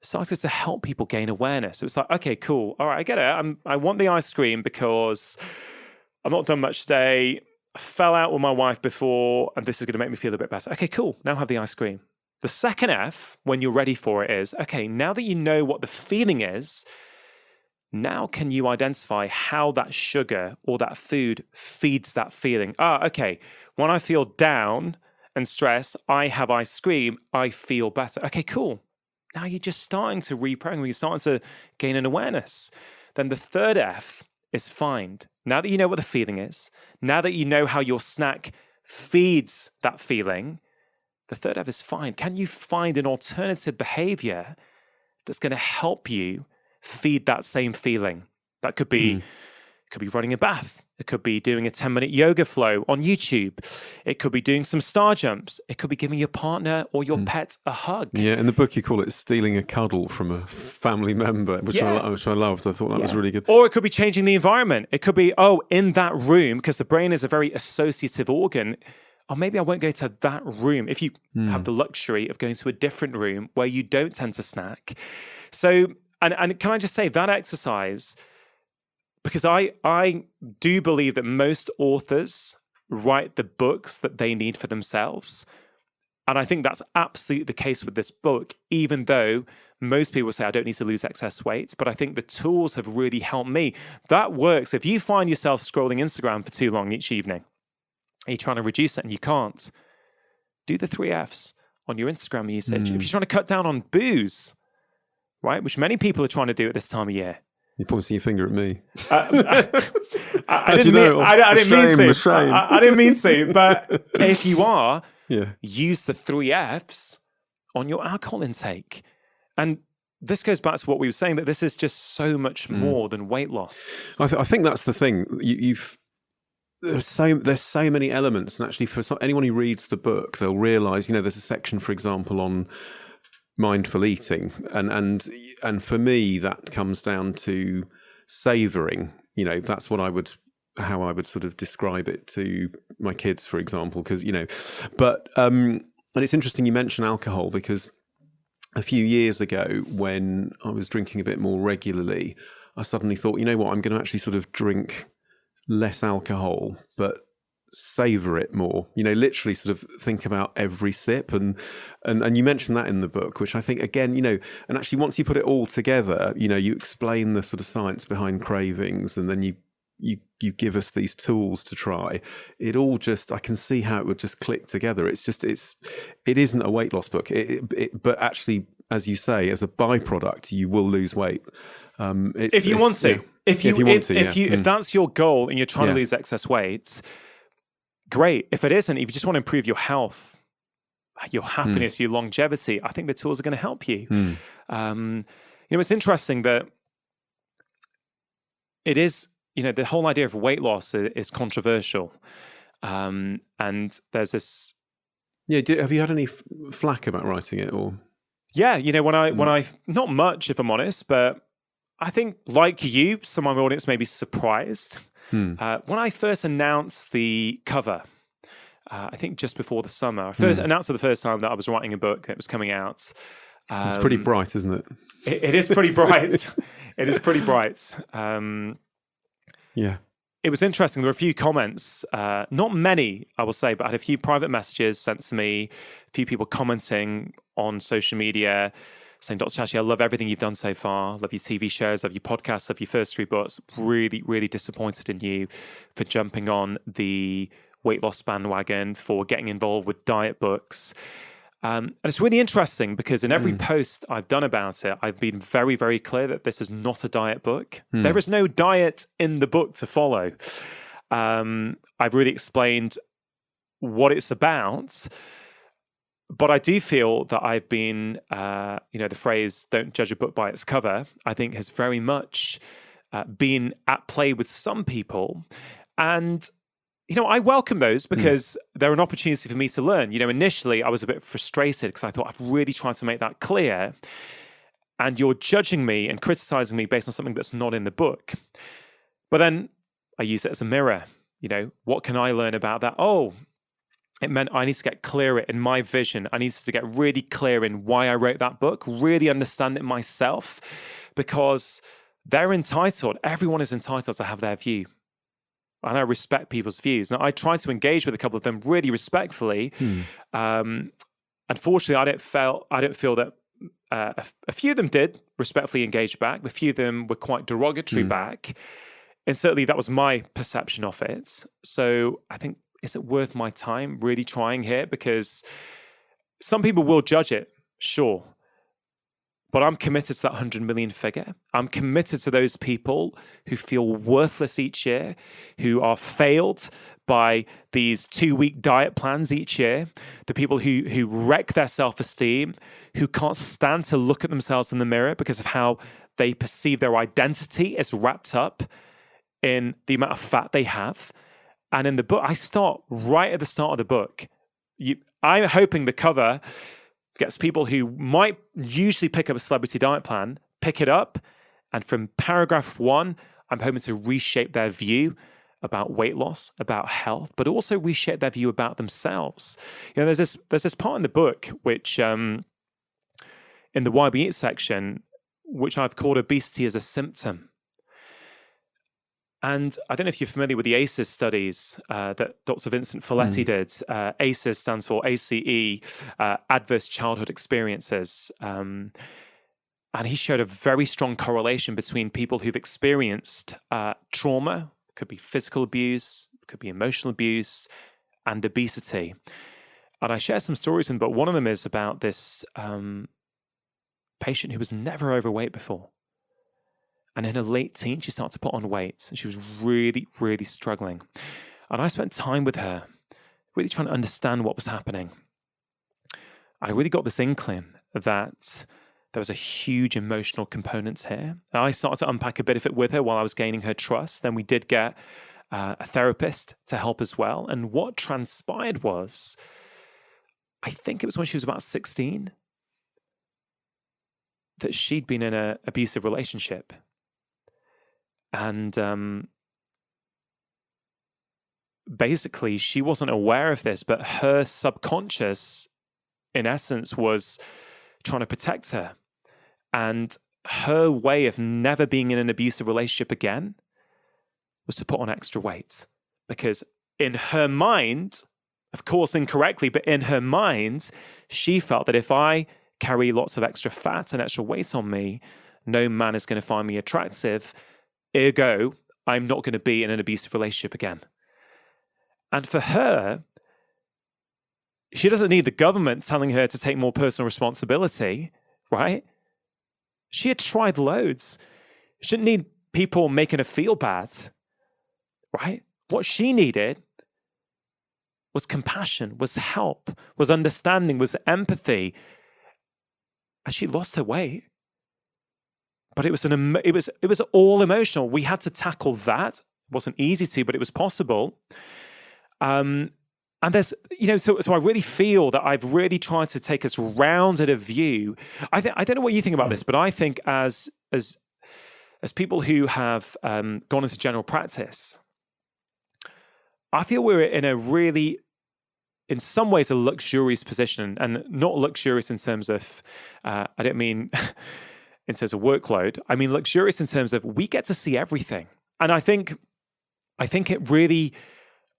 Speaker 1: started to help people gain awareness. So it's like, okay, cool. All right, I get it. I want the ice cream because I've not done much today. I fell out with my wife before, and this is going to make me feel a bit better. Okay, cool. Now have the ice cream. The second F, when you're ready for it, is, okay, now that you know what the feeling is, now can you identify how that sugar or that food feeds that feeling? Okay, when I feel down and stressed, I have ice cream, I feel better. Okay, cool. Now you're just starting to reprogram, you're starting to gain an awareness. Then the third F is find. Now that you know what the feeling is, now that you know how your snack feeds that feeling, the third F is find. Can you find an alternative behavior that's going to help you feed that same feeling? That could be running a bath. It could be doing a 10-minute yoga flow on YouTube. It could be doing some star jumps. It could be giving your partner or your pet a hug.
Speaker 2: Yeah, in the book you call it stealing a cuddle from a family member, which I loved. I thought that was really good.
Speaker 1: Or it could be changing the environment. It could be, in that room, because the brain is a very associative organ, or maybe I won't go to that room. If you have the luxury of going to a different room where you don't tend to snack. So, and can I just say that exercise, because I do believe that most authors write the books that they need for themselves. And I think that's absolutely the case with this book, even though most people say, I don't need to lose excess weight. But I think the tools have really helped me. That works. If you find yourself scrolling Instagram for too long each evening, and you're trying to reduce it and you can't, do the 3 Fs on your Instagram usage. If you're trying to cut down on booze, right, which many people are trying to do at this time of year.
Speaker 2: You're pointing your finger at me.
Speaker 1: I didn't mean to, but if you are,
Speaker 2: Yeah.
Speaker 1: use the 3 Fs on your alcohol intake. And this goes back to what we were saying, that this is just so much more than weight loss.
Speaker 2: I think that's the thing. There's so many elements, and actually, for anyone who reads the book, they'll realise. There's a section, for example, on mindful eating, and for me, that comes down to savouring. That's how I would sort of describe it to my kids, for example, because but and it's interesting you mention alcohol, because a few years ago, when I was drinking a bit more regularly, I suddenly thought, I'm going to actually sort of drink less alcohol, but savor it more. Literally sort of think about every sip, and you mentioned that in the book, which I think again, and actually once you put it all together, you explain the sort of science behind cravings, and then you give us these tools to try. It all just, I can see how it would just click together. It isn't a weight loss book, but actually, as you say, as a byproduct, you will lose weight.
Speaker 1: If you want to. If that's your goal and you're trying to lose excess weight, great. If it isn't, if you just want to improve your health, your happiness, your longevity, I think the tools are going to help you. It's interesting that it is, the whole idea of weight loss is controversial. And there's this...
Speaker 2: Yeah, have you had any flack about writing it, or...
Speaker 1: Yeah, when I not much, if I'm honest, but I think, like you, some of my audience may be surprised. When I first announced the cover, I think just before the summer, I first announced for the first time that I was writing a book that was coming out.
Speaker 2: It's pretty bright, isn't it?
Speaker 1: It is pretty bright. It is pretty bright.
Speaker 2: Yeah.
Speaker 1: It was interesting. There were a few comments, not many, I will say, but I had a few private messages sent to me, a few people commenting on social media, saying, Dr. Chachi, I love everything you've done so far. Love your TV shows, love your podcasts, love your first 3 books. Really, really disappointed in you for jumping on the weight loss bandwagon, for getting involved with diet books. And it's really interesting because in every post I've done about it, I've been very, very clear that this is not a diet book. There is no diet in the book to follow. I've really explained what it's about. But I do feel that I've been, the phrase, don't judge a book by its cover, I think has very much been at play with some people. And, I welcome those because they're an opportunity for me to learn. Initially I was a bit frustrated because I thought I've really tried to make that clear. And you're judging me and criticizing me based on something that's not in the book. But then I use it as a mirror. What can I learn about that? Oh, it meant I need to get clearer in my vision. I needed to get really clear in why I wrote that book, really understand it myself, because they're entitled. Everyone is entitled to have their view. And I respect people's views. Now, I tried to engage with a couple of them really respectfully. Unfortunately, I don't feel that a few of them did respectfully engage back. A few of them were quite derogatory back. And certainly that was my perception of it. So I think, is it worth my time really trying here? Because some people will judge it, sure. But I'm committed to that 100 million figure. I'm committed to those people who feel worthless each year, who are failed by these 2-week diet plans each year, the people who wreck their self-esteem, who can't stand to look at themselves in the mirror because of how they perceive their identity is wrapped up in the amount of fat they have. And in the book, I start right at the start of the book. I'm hoping the cover gets people who might usually pick up a celebrity diet plan, pick it up, and from paragraph 1, I'm hoping to reshape their view about weight loss, about health, but also reshape their view about themselves. There's this part in the book which, in the Why We Eat section, which I've called obesity as a symptom. And I don't know if you're familiar with the ACEs studies that Dr. Vincent Folletti did. ACEs stands for ACE, Adverse Childhood Experiences. And he showed a very strong correlation between people who've experienced trauma, could be physical abuse, could be emotional abuse, and obesity. And I share some stories in the book. One of them is about this patient who was never overweight before. And in her late teens, she started to put on weight. And she was really, really struggling. And I spent time with her, really trying to understand what was happening. I really got this inkling that there was a huge emotional component here. And I started to unpack a bit of it with her while I was gaining her trust. Then we did get a therapist to help as well. And what transpired was, I think it was when she was about 16, that she'd been in an abusive relationship. And basically, she wasn't aware of this, but her subconscious, in essence, was trying to protect her. And her way of never being in an abusive relationship again was to put on extra weight. Because in her mind, of course incorrectly, but in her mind, she felt that if I carry lots of extra fat and extra weight on me, no man is going to find me attractive. Ergo, I'm not going to be in an abusive relationship again. And for her, she doesn't need the government telling her to take more personal responsibility, right? She had tried loads. She didn't need people making her feel bad, right? What she needed was compassion, was help, was understanding, was empathy. And she lost her way. But it was all emotional. We had to tackle that. It wasn't easy to, but it was possible. And there's, so I really feel that I've really tried to take as rounded a view. I don't know what you think about this, but I think as people who have gone into general practice, I feel we're in a really, in some ways, a luxurious position, and not luxurious in terms of, I don't mean in terms of workload. I mean luxurious in terms of we get to see everything. And I think it really,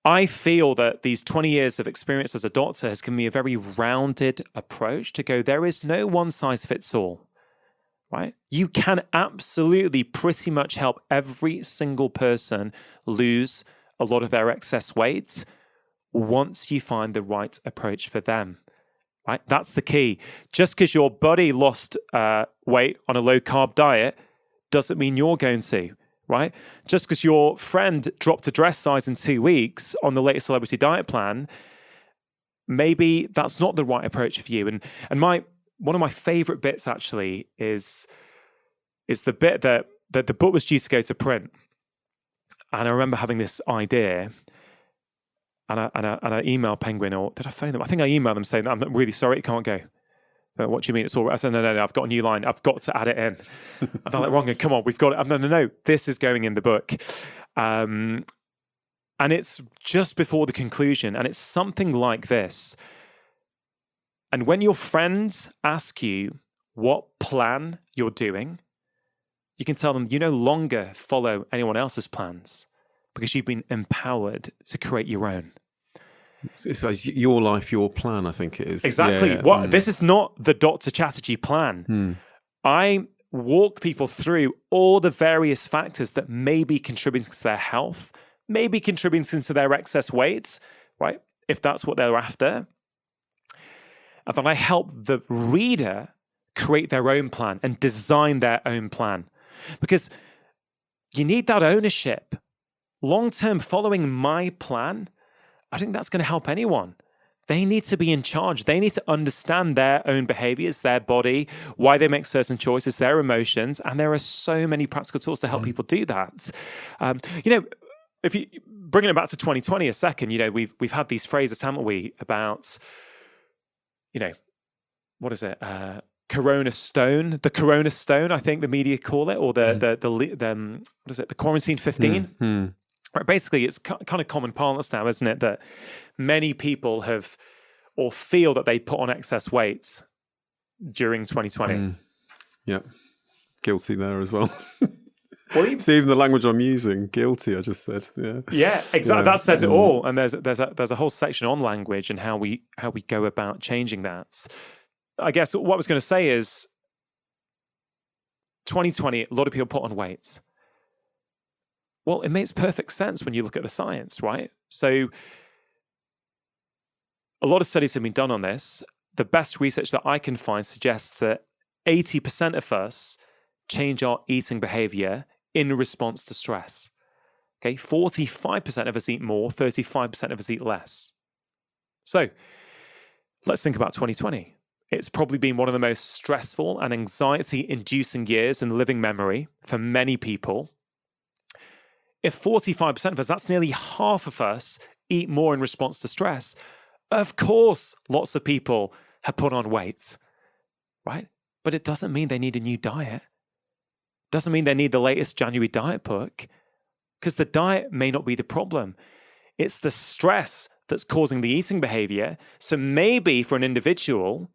Speaker 1: I feel that these 20 years of experience as a doctor has given me a very rounded approach to go, there is no one size fits all, right? You can absolutely pretty much help every single person lose a lot of their excess weight once you find the right approach for them, right? That's the key. Just because your body lost weight on a low carb diet doesn't mean you're going to. Right? Just because your friend dropped a dress size in 2 weeks on the latest celebrity diet plan, maybe that's not the right approach for you. And one of my favorite bits actually is the bit that the book was due to go to print. And I remember having this idea, and I emailed Penguin, or did I phone them? I think I emailed them saying, I'm really sorry, it can't go. What do you mean it's all right? I said, no, I've got a new line. I've got to add it in. And they're like, Rongan, come on, we've got it. No, this is going in the book. And it's just before the conclusion. And it's something like this. And when your friends ask you what plan you're doing, you can tell them you no longer follow anyone else's plans because you've been empowered to create your own.
Speaker 2: It's like your life, your plan, I think it is.
Speaker 1: Exactly.
Speaker 2: Yeah.
Speaker 1: This is not the Dr. Chatterjee plan. I walk people through all the various factors that may be contributing to their health, may be contributing to their excess weight, right? If that's what they're after. And then I help the reader create their own plan and design their own plan. Because you need that ownership. Long-term, following my plan, I think that's going to help anyone. They need to be in charge. They need to understand their own behaviors, their body, why they make certain choices, their emotions. And there are so many practical tools to help people do that. If you bringing it back to 2020 a second, we've had these phrases, haven't we, about, what is it? Corona stone, the Corona stone, I think the media call it, or the what is it? The quarantine 15. Right, basically, it's kind of common parlance now, isn't it, that many people have or feel that they put on excess weight during 2020.
Speaker 2: Yeah, guilty there as well. See, even the language I'm using, guilty, I just said. Yeah,
Speaker 1: exactly. That says it all. And there's a whole section on language and how we go about changing that. I guess what I was going to say is 2020, a lot of people put on weight. Well, it makes perfect sense when you look at the science, right? So a lot of studies have been done on this. The best research that I can find suggests that 80% of us change our eating behavior in response to stress. Okay, 45% of us eat more, 35% of us eat less. So let's think about 2020. It's probably been one of the most stressful and anxiety-inducing years in living memory for many people. If 45% of us, that's nearly half of us, eat more in response to stress, of course, lots of people have put on weight, right? But it doesn't mean they need a new diet. Doesn't mean they need the latest January diet book, because the diet may not be the problem. It's the stress that's causing the eating behavior. So maybe for an individual,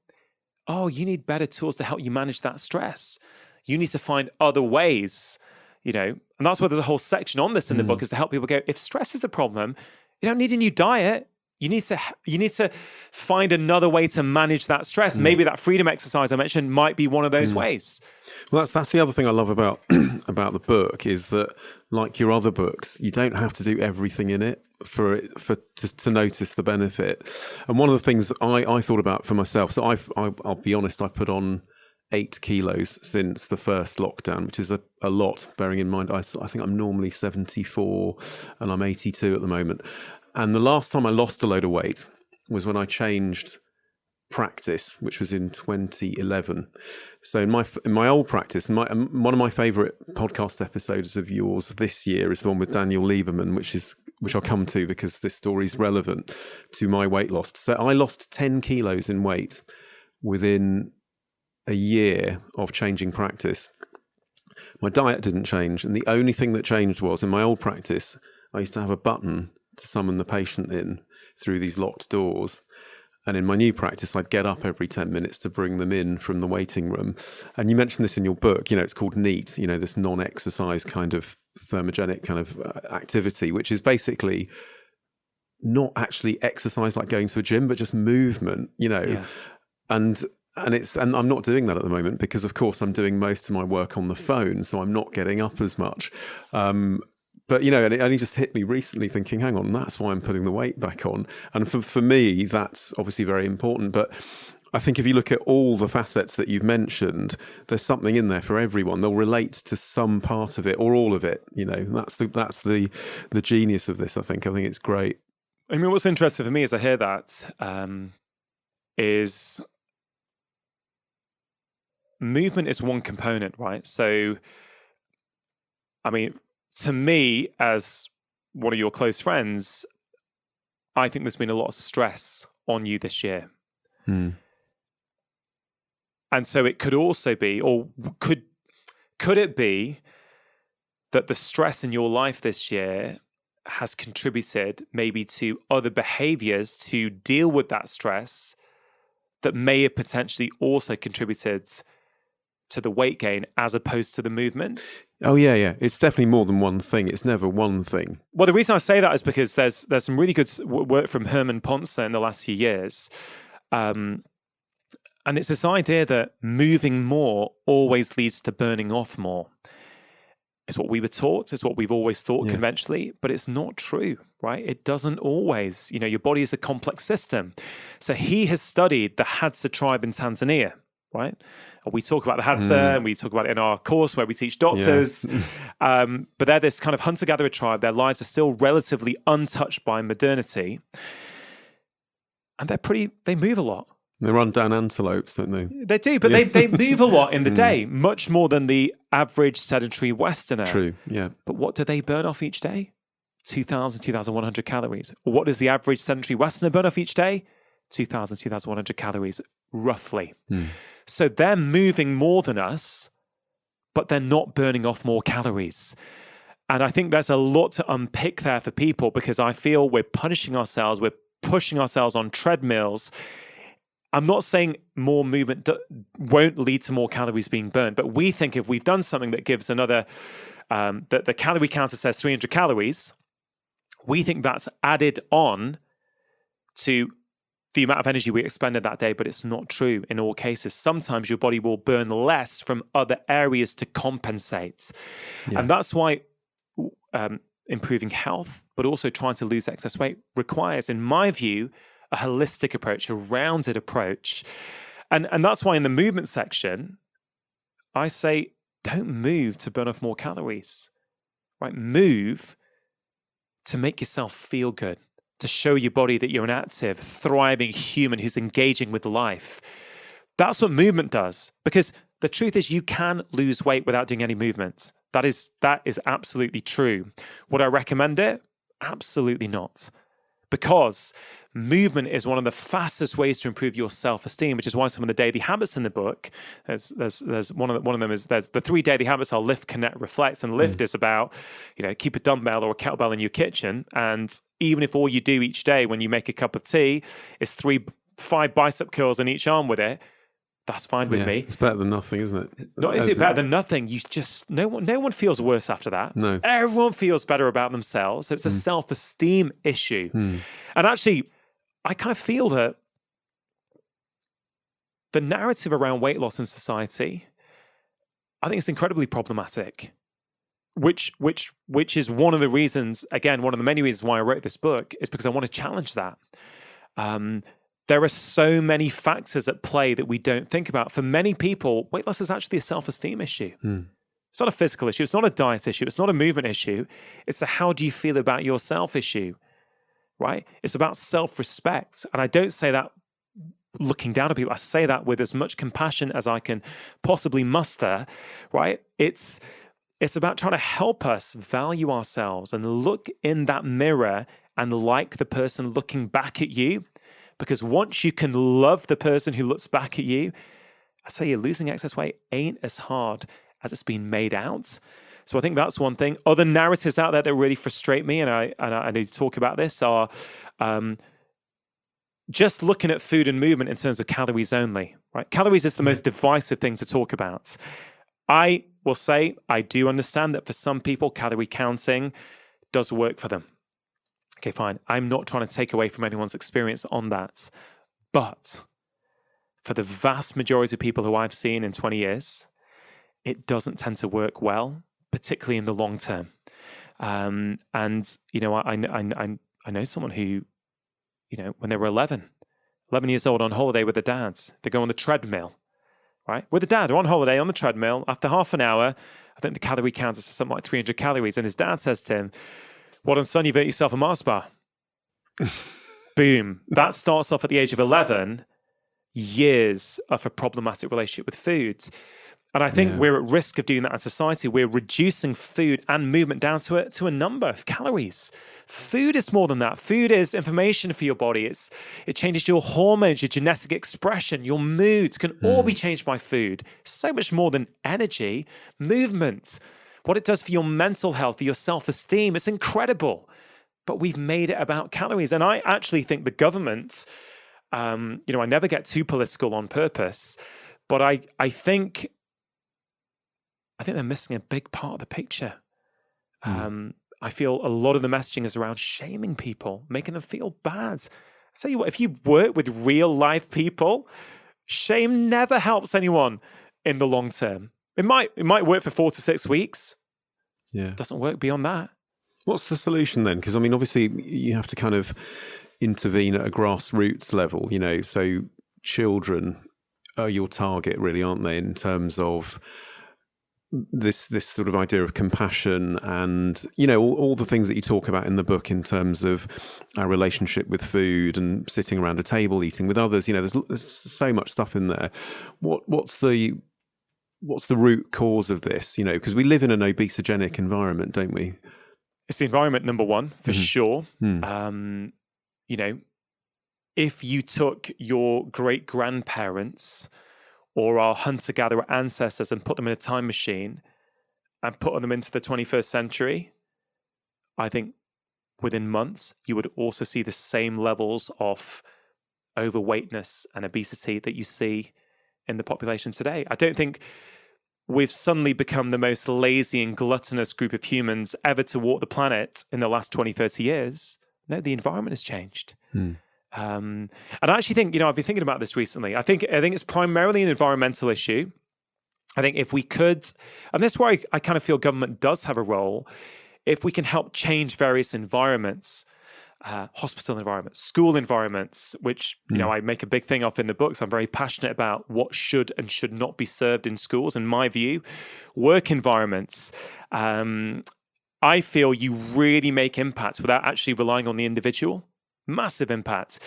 Speaker 1: you need better tools to help you manage that stress. You need to find other ways, and that's why there's a whole section on this in the book, is to help people go, if stress is the problem, you don't need a new diet. You need to find another way to manage that stress. Maybe that freedom exercise I mentioned might be one of those ways.
Speaker 2: Well, that's the other thing I love about about the book, is that, like your other books, you don't have to do everything in it to notice the benefit. And one of the things I thought about for myself, so I'll be honest, I put on 8 kilos since the first lockdown, which is a lot, bearing in mind I think I'm normally 74 and I'm 82 at the moment. And the last time I lost a load of weight was when I changed practice, which was in 2011. So in my old practice, one of my favourite podcast episodes of yours this year is the one with Daniel Lieberman, which I'll come to because this story is relevant to my weight loss. So I lost 10 kilos in weight within a year of changing practice. My diet didn't change, and the only thing that changed was, in my old practice, I used to have a button to summon the patient in through these locked doors. And in my new practice, I'd get up every 10 minutes to bring them in from the waiting room. And you mentioned this in your book, it's called NEAT, this non-exercise kind of thermogenic kind of activity, which is basically not actually exercise like going to a gym, but just movement,
Speaker 1: Yeah.
Speaker 2: And I'm not doing that at the moment because, of course, I'm doing most of my work on the phone, so I'm not getting up as much. But, and it only just hit me recently thinking, hang on, that's why I'm putting the weight back on. And for me, that's obviously very important. But I think if you look at all the facets that you've mentioned, there's something in there for everyone. They'll relate to some part of it or all of it. That's the genius of this, I think. I think it's great.
Speaker 1: I mean, what's interesting for me as I hear that is movement is one component, right? So, I mean, to me, as one of your close friends, I think there's been a lot of stress on you this year. And so it could also be, or could it be that the stress in your life this year has contributed maybe to other behaviors to deal with that stress that may have potentially also contributed to the weight gain as opposed to the movement?
Speaker 2: Oh, yeah. It's definitely more than one thing. It's never one thing.
Speaker 1: Well, the reason I say that is because there's some really good work from Herman Ponce in the last few years. And it's this idea that moving more always leads to burning off more. It's what we were taught. It's what we've always thought conventionally, but it's not true, right? It doesn't always. Your body is a complex system. So he has studied the Hadza tribe in Tanzania, right? We talk about the Hadza and we talk about it in our course where we teach doctors. But they're this kind of hunter-gatherer tribe. Their lives are still relatively untouched by modernity. And they move a lot.
Speaker 2: They run down antelopes, don't they?
Speaker 1: They do, but they move a lot in the day, much more than the average sedentary Westerner.
Speaker 2: True, yeah.
Speaker 1: But what do they burn off each day? 2,000, 2,100 calories. What does the average sedentary Westerner burn off each day? 2,000, 2,100 calories, roughly. So they're moving more than us, but they're not burning off more calories. And I think there's a lot to unpick there for people, because I feel we're punishing ourselves, we're pushing ourselves on treadmills. I'm not saying more movement won't lead to more calories being burned, but we think if we've done something that gives another, that the calorie counter says 300 calories, we think that's added on to the amount of energy we expended that day, but it's not true in all cases. Sometimes your body will burn less from other areas to compensate. And that's why improving health, but also trying to lose excess weight requires, in my view, a holistic approach, a rounded approach. And that's why in the movement section, I say, don't move to burn off more calories, right? Move to make yourself feel good. to show your body that you're an active, thriving human who's engaging with life. That's what movement does. Because the truth is you can lose weight without doing any movement. That is absolutely true. Would I recommend it? Absolutely not. Because movement is one of the fastest ways to improve your self-esteem, which is why some of the daily habits in the book, there's one of them is there's the 3 daily habits are lift, connect, reflect, and lift is about, keep a dumbbell or a kettlebell in your kitchen, and even if all you do each day when you make a cup of tea is 5 bicep curls in each arm with it, that's fine with me.
Speaker 2: It's better than nothing, isn't it?
Speaker 1: Not is it better than nothing? You just no one feels worse after that.
Speaker 2: No,
Speaker 1: everyone feels better about themselves. So it's a self-esteem issue, and actually, I kind of feel that the narrative around weight loss in society, I think it's incredibly problematic. Which is one of the reasons, again, one of the many reasons why I wrote this book is because I want to challenge that. There are so many factors at play that we don't think about. For many people, weight loss is actually a self-esteem issue. It's not a physical issue. It's not a diet issue. It's not a movement issue. It's a how do you feel about yourself issue, right? It's about self-respect. And I don't say that looking down at people. I say that with as much compassion as I can possibly muster, right? It's about trying to help us value ourselves and look in that mirror and like the person looking back at you. Because once you can love the person who looks back at you, I tell you, losing excess weight ain't as hard as it's been made out. So I think that's one thing. Other narratives out there that really frustrate me, and I need to talk about this, are just looking at food and movement in terms of calories only. Right? Calories is the most divisive thing to talk about. I will say I do understand that for some people, calorie counting does work for them. Okay, fine. I'm not trying to take away from anyone's experience on that. But for the vast majority of people who I've seen in 20 years, it doesn't tend to work well, particularly in the long term. And, I know someone who, when they were 11 years old on holiday with their dads, they go on the treadmill, right? With the dad, they're on holiday on the treadmill. After half an hour, I think the calorie count is something like 300 calories. And his dad says to him, "Well done, son, you've ate yourself a Mars bar." Boom. That starts off at the age of 11, years of a problematic relationship with food. And I think we're at risk of doing that in society. We're reducing food and movement down to a number of calories. Food is more than that. Food is information for your body. It changes your hormones, your genetic expression, your moods can all be changed by food. So much more than energy. Movement, what it does for your mental health, for your self-esteem, it's incredible. But we've made it about calories. And I actually think the government, I never get too political on purpose, but I think they're missing a big part of the picture. I feel a lot of the messaging is around shaming people, making them feel bad. I tell you what, if you work with real life people, shame never helps anyone in the long term. It might work for 4 to 6 weeks. Yeah. It doesn't work beyond that.
Speaker 2: What's the solution then? Because, obviously you have to kind of intervene at a grassroots level, so children are your target really, aren't they, in terms of this sort of idea of compassion and, all the things that you talk about in the book in terms of our relationship with food and sitting around a table, eating with others. There's so much stuff in there. What's the root cause of this? Because we live in an obesogenic environment, don't we?
Speaker 1: It's the environment, number one, for sure. If you took your great-grandparents or our hunter-gatherer ancestors and put them in a time machine and put them into the 21st century, I think within months, you would also see the same levels of overweightness and obesity that you see in the population today. I don't think we've suddenly become the most lazy and gluttonous group of humans ever to walk the planet in the last 20, 30 years. No, the environment has changed. And I actually think, I've been thinking about this recently. I think it's primarily an environmental issue. I think if we could, and this is where I kind of feel government does have a role, if we can help change various environments, hospital environments, school environments, which, I make a big thing of in the books. I'm very passionate about what should and should not be served in schools, in my view. Work environments. I feel you really make impacts without actually relying on the individual. Massive impact.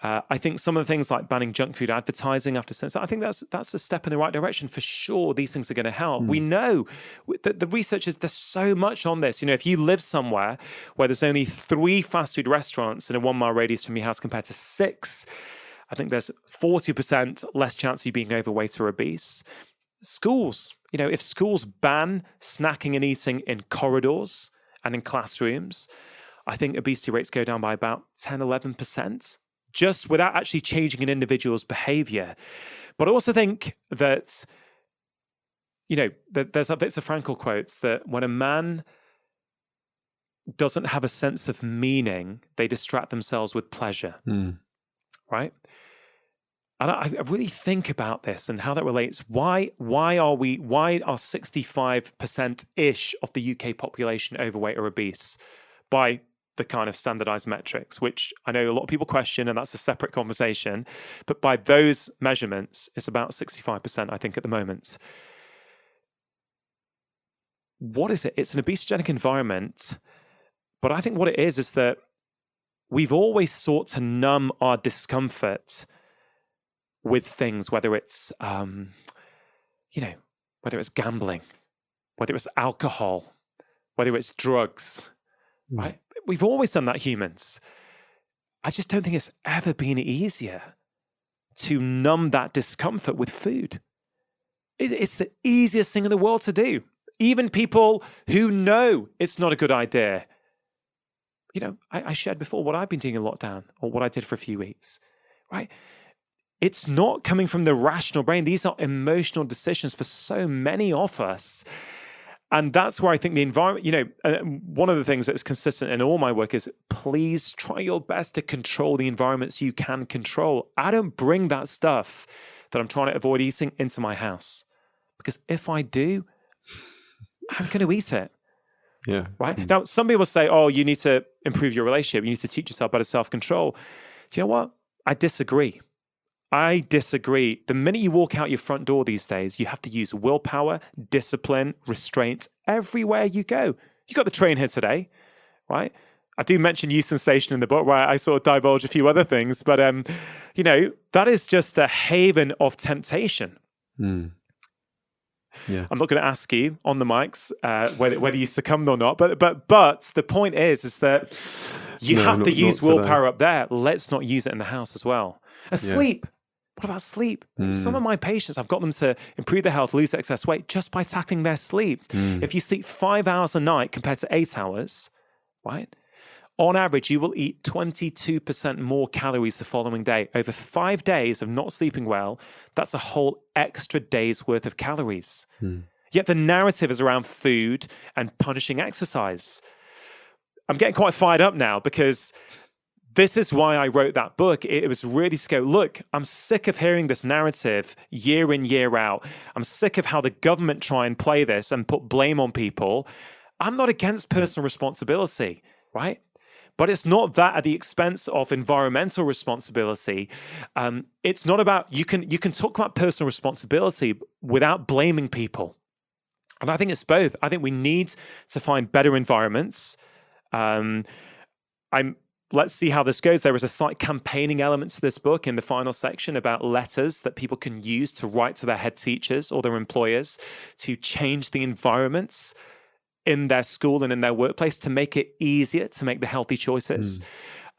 Speaker 1: I think some of the things like banning junk food advertising after sense, I think that's a step in the right direction for sure. These things are going to help. We know that the research is, there's so much on this. If you live somewhere where there's only 3 fast food restaurants in a 1 mile radius from your house compared to 6, I think there's 40% less chance of you being overweight or obese. Schools, if schools ban snacking and eating in corridors and in classrooms, I think obesity rates go down by about 10, 11%, just without actually changing an individual's behavior. But I also think that, that there's a Viktor Frankl quotes that when a man doesn't have a sense of meaning, they distract themselves with pleasure, right? And I really think about this and how that relates. Why are 65%-ish of the UK population overweight or obese by the kind of standardized metrics, which I know a lot of people question, and that's a separate conversation. But by those measurements, it's about 65%, I think, at the moment. What is it? It's an obesogenic environment. But I think what it is that we've always sought to numb our discomfort with things, whether it's, whether it's gambling, whether it's alcohol, whether it's drugs, right? We've always done that, humans. I just don't think it's ever been easier to numb that discomfort with food. It's the easiest thing in the world to do. Even people who know it's not a good idea. I shared before what I've been doing in lockdown, or what I did for a few weeks, right? It's not coming from the rational brain. These are emotional decisions for so many of us. And that's where I think the environment, one of the things that's consistent in all my work is please try your best to control the environments you can control. I don't bring that stuff that I'm trying to avoid eating into my house, because if I do, I'm going to eat it.
Speaker 2: Yeah.
Speaker 1: Right. Now, some people say, oh, you need to improve your relationship. You need to teach yourself better self-control. Do you know what? I disagree. The minute you walk out your front door these days, you have to use willpower, discipline, restraint everywhere you go. You got the train here today, right? I do mention Euston Station in the book, where I sort of divulge a few other things, but that is just a haven of temptation.
Speaker 2: Yeah.
Speaker 1: I'm not going to ask you on the mics whether you succumbed or not, but the point is that you have to use willpower up there. Let's not use it in the house as well. And sleep. What about sleep? Some of my patients, I've got them to improve their health, lose excess weight just by tackling their sleep. If you sleep 5 hours a night compared to 8 hours, right? On average, you will eat 22% more calories the following day. Over 5 days of not sleeping well, that's a whole extra day's worth of calories. Yet the narrative is around food and punishing exercise. I'm getting quite fired up now, because this is why I wrote that book. It was really to go, look, I'm sick of hearing this narrative year in, year out. I'm sick of how the government try and play this and put blame on people. I'm not against personal responsibility, right? But it's not that at the expense of environmental responsibility. It's not about, you can talk about personal responsibility without blaming people. And I think it's both. I think we need to find better environments. Let's see how this goes. There is a slight campaigning element to this book in the final section about letters that people can use to write to their head teachers or their employers to change the environments in their school and in their workplace to make it easier to make the healthy choices.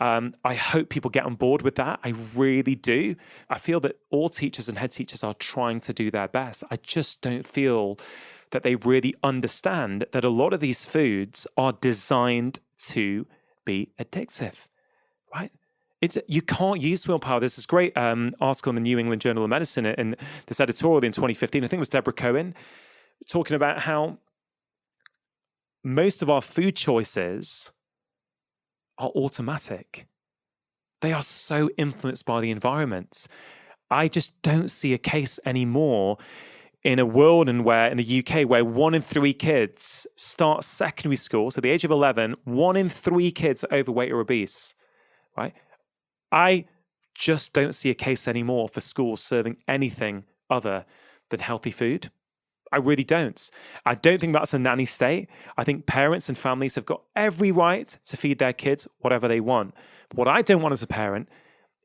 Speaker 1: I hope people get on board with that. I really do. I feel that all teachers and head teachers are trying to do their best. I just don't feel that they really understand that a lot of these foods are designed to be addictive, right? You can't use willpower. There's this great article in the New England Journal of Medicine and this editorial in 2015, I think it was Deborah Cohen, talking about how most of our food choices are automatic. They are so influenced by the environment. I just don't see a case anymore in a world in the UK, where 1 in 3 kids start secondary school, so the age of 11, 1 in 3 kids are overweight or obese, right? I just don't see a case anymore for schools serving anything other than healthy food. I really don't. I don't think that's a nanny state. I think parents and families have got every right to feed their kids whatever they want. But what I don't want as a parent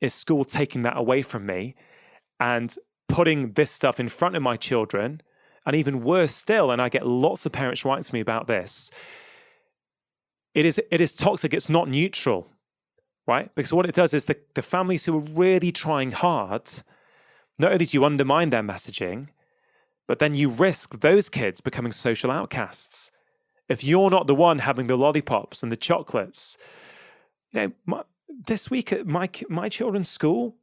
Speaker 1: is school taking that away from me and putting this stuff in front of my children. And even worse still, and I get lots of parents writing to me about this, it is toxic. It's not neutral, right? Because what it does is the families who are really trying hard, not only do you undermine their messaging, but then you risk those kids becoming social outcasts. If you're not the one having the lollipops and the chocolates, this week at my children's school,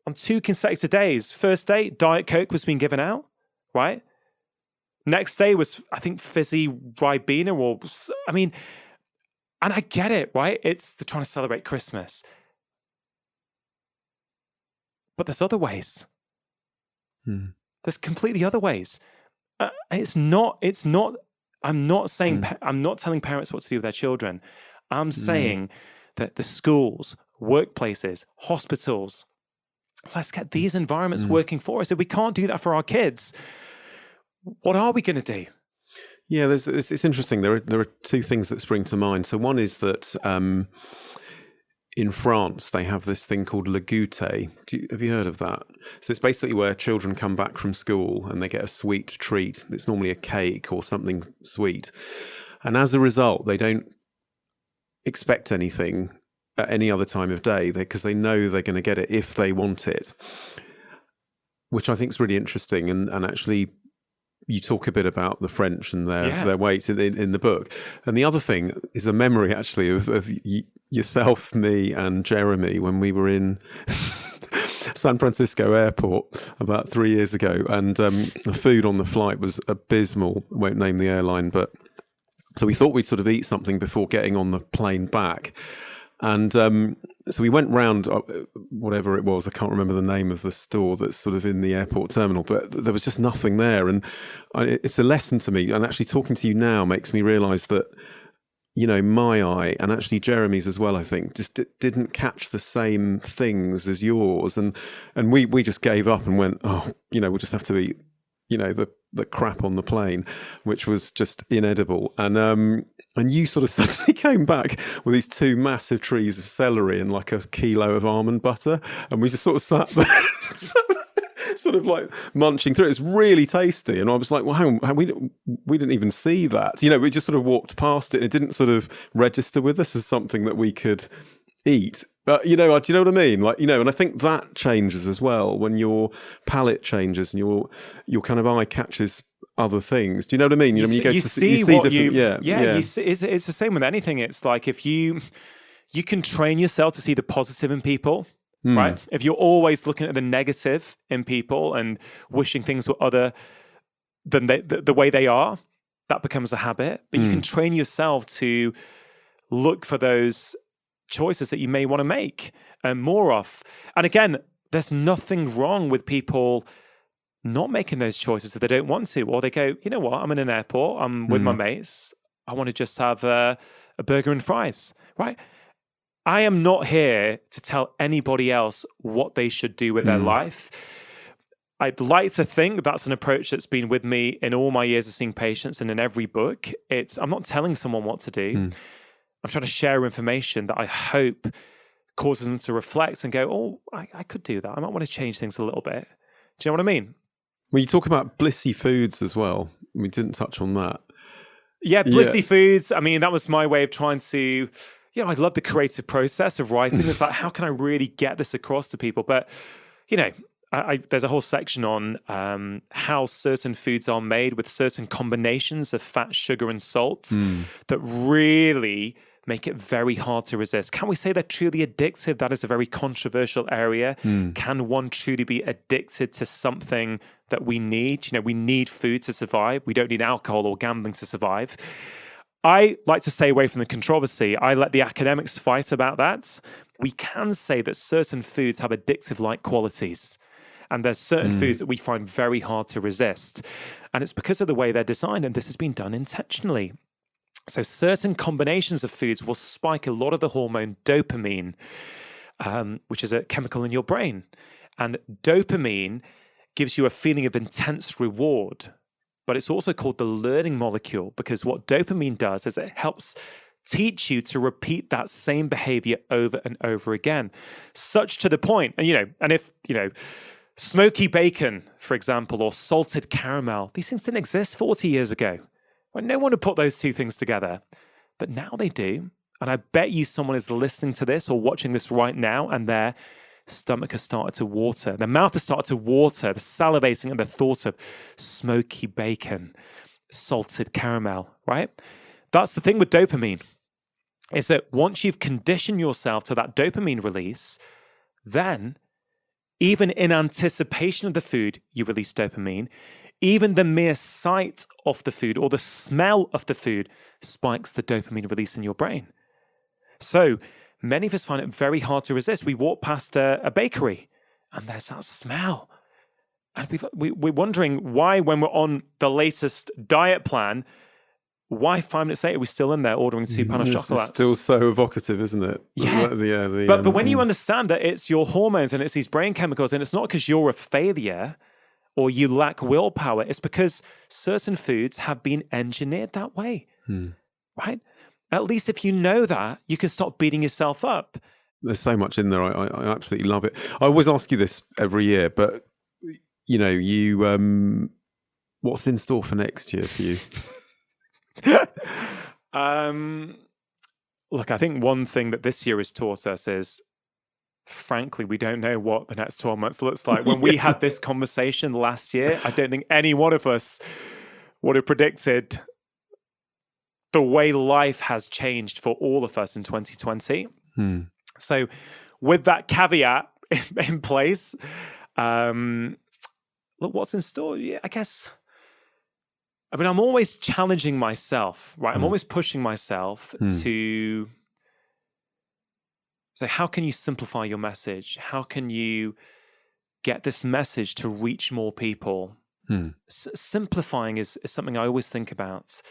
Speaker 1: on 2 consecutive days, first day, Diet Coke was being given out, right? Next day was, I think, fizzy Ribena and I get it, right? They're trying to celebrate Christmas. But there's other ways. There's completely other ways. I'm not saying, I'm not telling parents what to do with their children. I'm saying that the schools, workplaces, hospitals, let's get these environments working for us. If we can't do that for our kids, what are we going to do?
Speaker 2: Yeah, it's interesting. There are 2 things that spring to mind. So one is that in France, they have this thing called le goûter. Have you heard of that? So it's basically where children come back from school and they get a sweet treat. It's normally a cake or something sweet. And as a result, they don't expect anything at any other time of day because they know they're going to get it if they want it, which I think is really interesting. And actually, you talk a bit about the French and their weights in the book. And the other thing is a memory, actually, of yourself, me, and Jeremy when we were in San Francisco airport about 3 years ago. And the food on the flight was abysmal. I won't name the airline, but so we thought we'd sort of eat something before getting on the plane back. And so we went round, whatever it was, I can't remember the name of the store that's sort of in the airport terminal, but there was just nothing there. And it's a lesson to me. And actually talking to you now makes me realise that, my eye, and actually Jeremy's as well, I think, just didn't catch the same things as yours. And we just gave up and went, we'll just have to eat, the crap on the plane, which was just inedible. And you sort of suddenly came back with these 2 massive trees of celery and like a kilo of almond butter. And we just sort of sat there, sort of like munching through it. It's really tasty. And I was like, well, hang on, we didn't even see that. We just sort of walked past it. And it didn't sort of register with us as something that we could eat. But, do you know what I mean? And I think that changes as well when your palate changes and your kind of eye catches other things. Do you know what I mean? You see different.
Speaker 1: You see, it's the same with anything. It's like if you can train yourself to see the positive in people, right? If you're always looking at the negative in people and wishing things were other than the way they are, that becomes a habit. But you can train yourself to look for those choices that you may want to make and more of. And again, there's nothing wrong with people not making those choices if they don't want to, or they go, you know what, I'm in an airport, I'm with my mates, I want to just have a burger and fries, right? I am not here to tell anybody else what they should do with their life. I'd like to think that's an approach that's been with me in all my years of seeing patients and in every book. I'm not telling someone what to do. I'm trying to share information that I hope causes them to reflect and go, I could do that. I might want to change things a little bit. Do you know what I mean?
Speaker 2: Well, you talk about blissy foods as well. We didn't touch on that.
Speaker 1: Yeah, blissy foods. I mean, that was my way of trying to, I love the creative process of writing. It's like, how can I really get this across to people? But, there's a whole section on how certain foods are made with certain combinations of fat, sugar, and salt that really make it very hard to resist. Can we say they're truly addictive? That is a very controversial area. Can one truly be addicted to something that we need? We need food to survive. We don't need alcohol or gambling to survive. I like to stay away from the controversy. I let the academics fight about that. We can say that certain foods have addictive-like qualities. And there's certain foods that we find very hard to resist. And it's because of the way they're designed, and this has been done intentionally. So certain combinations of foods will spike a lot of the hormone dopamine, which is a chemical in your brain. And dopamine gives you a feeling of intense reward. but it's also called the learning molecule, because what dopamine does is it helps teach you to repeat that same behavior over and over again, such to the point, and if, smoky bacon, for example, or salted caramel, these things didn't exist 40 years ago. Well, no one would put those two things together, but now they do. And I bet you someone is listening to this or watching this right now, and their stomach has started to water. Their mouth has started to water. They're salivating at the thought of smoky bacon, salted caramel, right? That's the thing with dopamine, is that once you've conditioned yourself to that dopamine release, then even in anticipation of the food, you release dopamine. Even the mere sight of the food or the smell of the food spikes the dopamine release in your brain. So many of us find it very hard to resist. We walk past a bakery and there's that smell. And we're wondering why, when we're on the latest diet plan, why 5 minutes later we're still in there ordering 2 panos chocolates?
Speaker 2: It's still so evocative, isn't it?
Speaker 1: Yeah. But when you understand that it's your hormones and it's these brain chemicals, and it's not because you're a failure or you lack willpower, it's because certain foods have been engineered that way, right? At least if you know that, you can stop beating yourself up.
Speaker 2: There's so much in there. I absolutely love it. I always ask you this every year, but what's in store for next year for you?
Speaker 1: Look, I think one thing that this year has taught us is, frankly, we don't know what the next 12 months looks like. When we had this conversation last year, I don't think any one of us would have predicted the way life has changed for all of us in 2020. So with that caveat in place, look, what's in store? Yeah, I guess, I'm always challenging myself, right? I'm always pushing myself to say, how can you simplify your message? How can you get this message to reach more people? Simplifying is something I always think about.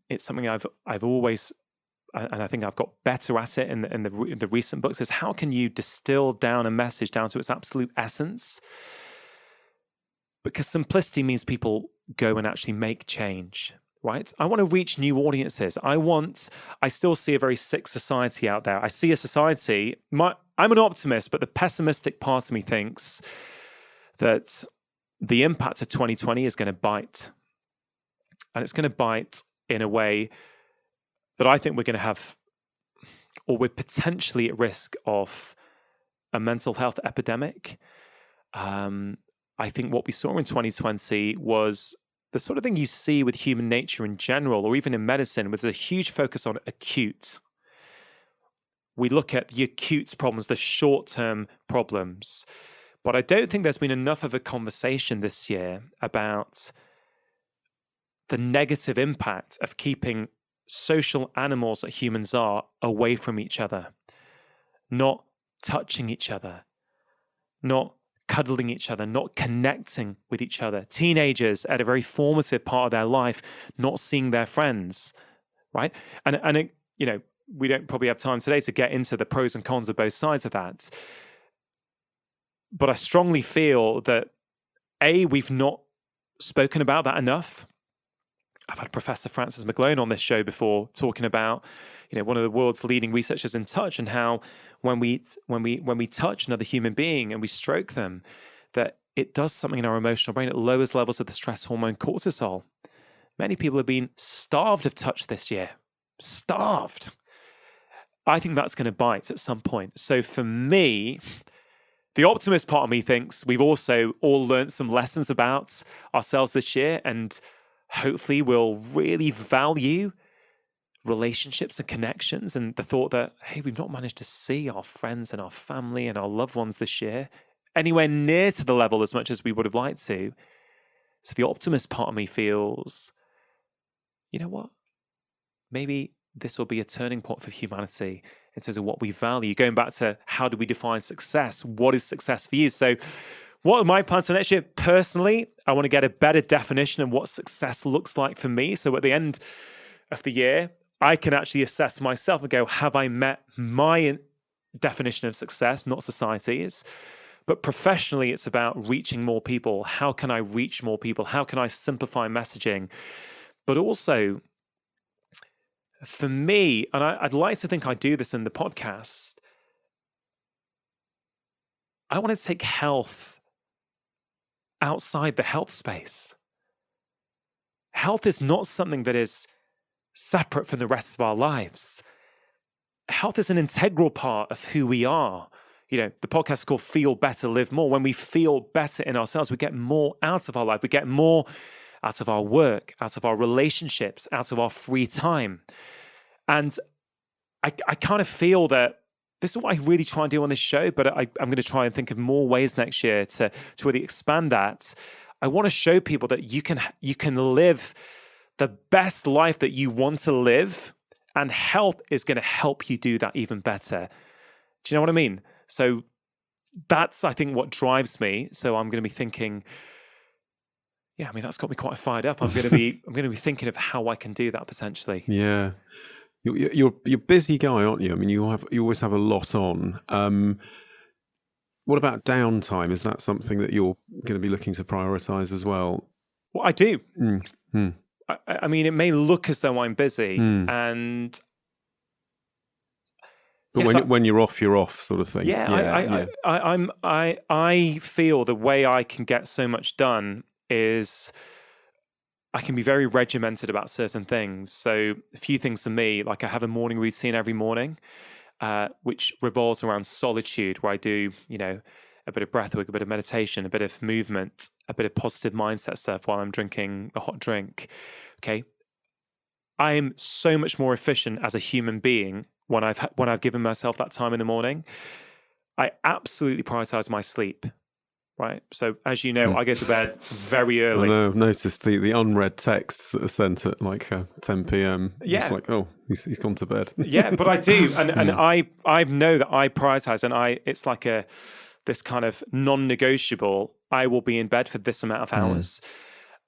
Speaker 1: It's something I've always, and I think I've got better at it in the recent books, is how can you distill down a message down to its absolute essence? Because simplicity means people go and actually make change, right? I want to reach new audiences. I still see a very sick society out there. I see a society, I'm an optimist, but the pessimistic part of me thinks that the impact of 2020 is going to bite. And it's going to bite in a way that I think we're going to have, or we're potentially at risk of, a mental health epidemic. I think what we saw in 2020 was the sort of thing you see with human nature in general, or even in medicine, with a huge focus on acute. We look at the acute problems, the short-term problems. But I don't think there's been enough of a conversation this year about the negative impact of keeping social animals that humans are away from each other, not touching each other, not cuddling each other, not connecting with each other. Teenagers at a very formative part of their life, not seeing their friends, right? And we don't probably have time today to get into the pros and cons of both sides of that. But I strongly feel that, we've not spoken about that enough. I've had Professor Francis McGlone on this show before talking about, one of the world's leading researchers in touch, and how when we touch another human being and we stroke them, that it does something in our emotional brain. It lowers levels of the stress hormone cortisol. Many people have been starved of touch this year. Starved. I think that's going to bite at some point. So for me, the optimist part of me thinks we've also all learned some lessons about ourselves this year, and hopefully we'll really value relationships and connections, and the thought that, hey, we've not managed to see our friends and our family and our loved ones this year anywhere near to the level as much as we would have liked to. So the optimist part of me feels, you know what? Maybe this will be a turning point for humanity in terms of what we value. Going back to, how do we define success? What is success for you? So what are my plans for next year? Personally, I want to get a better definition of what success looks like for me. So at the end of the year, I can actually assess myself and go, have I met my definition of success, not society's? But professionally, it's about reaching more people. How can I reach more people? How can I simplify messaging? But also, for me, and I'd like to think I do this in the podcast, I want to take health outside the health space. Health is not something that is separate from the rest of our lives. Health is an integral part of who we are. You know, the podcast is called Feel Better, Live More. When we feel better in ourselves, we get more out of our life. We get more out of our work, out of our relationships, out of our free time. And I kind of feel that this is what I really try and do on this show, but I'm going to try and think of more ways next year to really expand that. I want to show people that you can live the best life that you want to live, and health is going to help you do that even better. Do you know what I mean? So that's, I think, what drives me. So I'm going to be thinking, yeah, I mean, that's got me quite fired up. I'm going to be thinking of how I can do that potentially.
Speaker 2: Yeah. You're a busy guy, aren't you? I mean, you always have a lot on. What about downtime? Is that something that you're going to be looking to prioritize as well?
Speaker 1: Well, I do. I mean, it may look as though I'm busy, and
Speaker 2: but when you're off, sort of thing.
Speaker 1: Yeah, I feel the way I can get so much done is I can be very regimented about certain things. So a few things for me, like I have a morning routine every morning, which revolves around solitude, where I do, you know, a bit of breathwork, a bit of meditation, a bit of movement, a bit of positive mindset stuff while I'm drinking a hot drink. Okay. I am so much more efficient as a human being when I've given myself that time in the morning. I absolutely prioritize my sleep. Right. So as you know, I go to bed very early.
Speaker 2: I know, I've noticed the unread texts that are sent at like 10 p.m.
Speaker 1: Yeah.
Speaker 2: It's like, oh, he's gone to bed.
Speaker 1: Yeah, but I do. And I know that I prioritize, and it's like this kind of non-negotiable. I will be in bed for this amount of hours.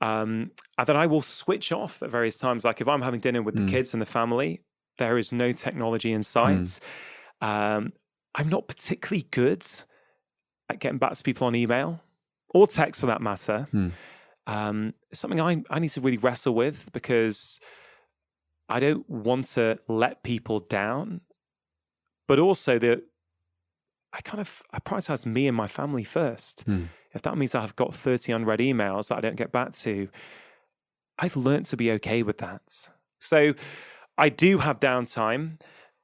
Speaker 1: And then I will switch off at various times. Like if I'm having dinner with the kids and the family, there is no technology in sight. I'm not particularly good at getting back to people on email or text for that matter. It's something I need to really wrestle with, because I don't want to let people down, but also I prioritize me and my family first. If that means I've got 30 unread emails that I don't get back to, I've learned to be okay with that. So I do have downtime.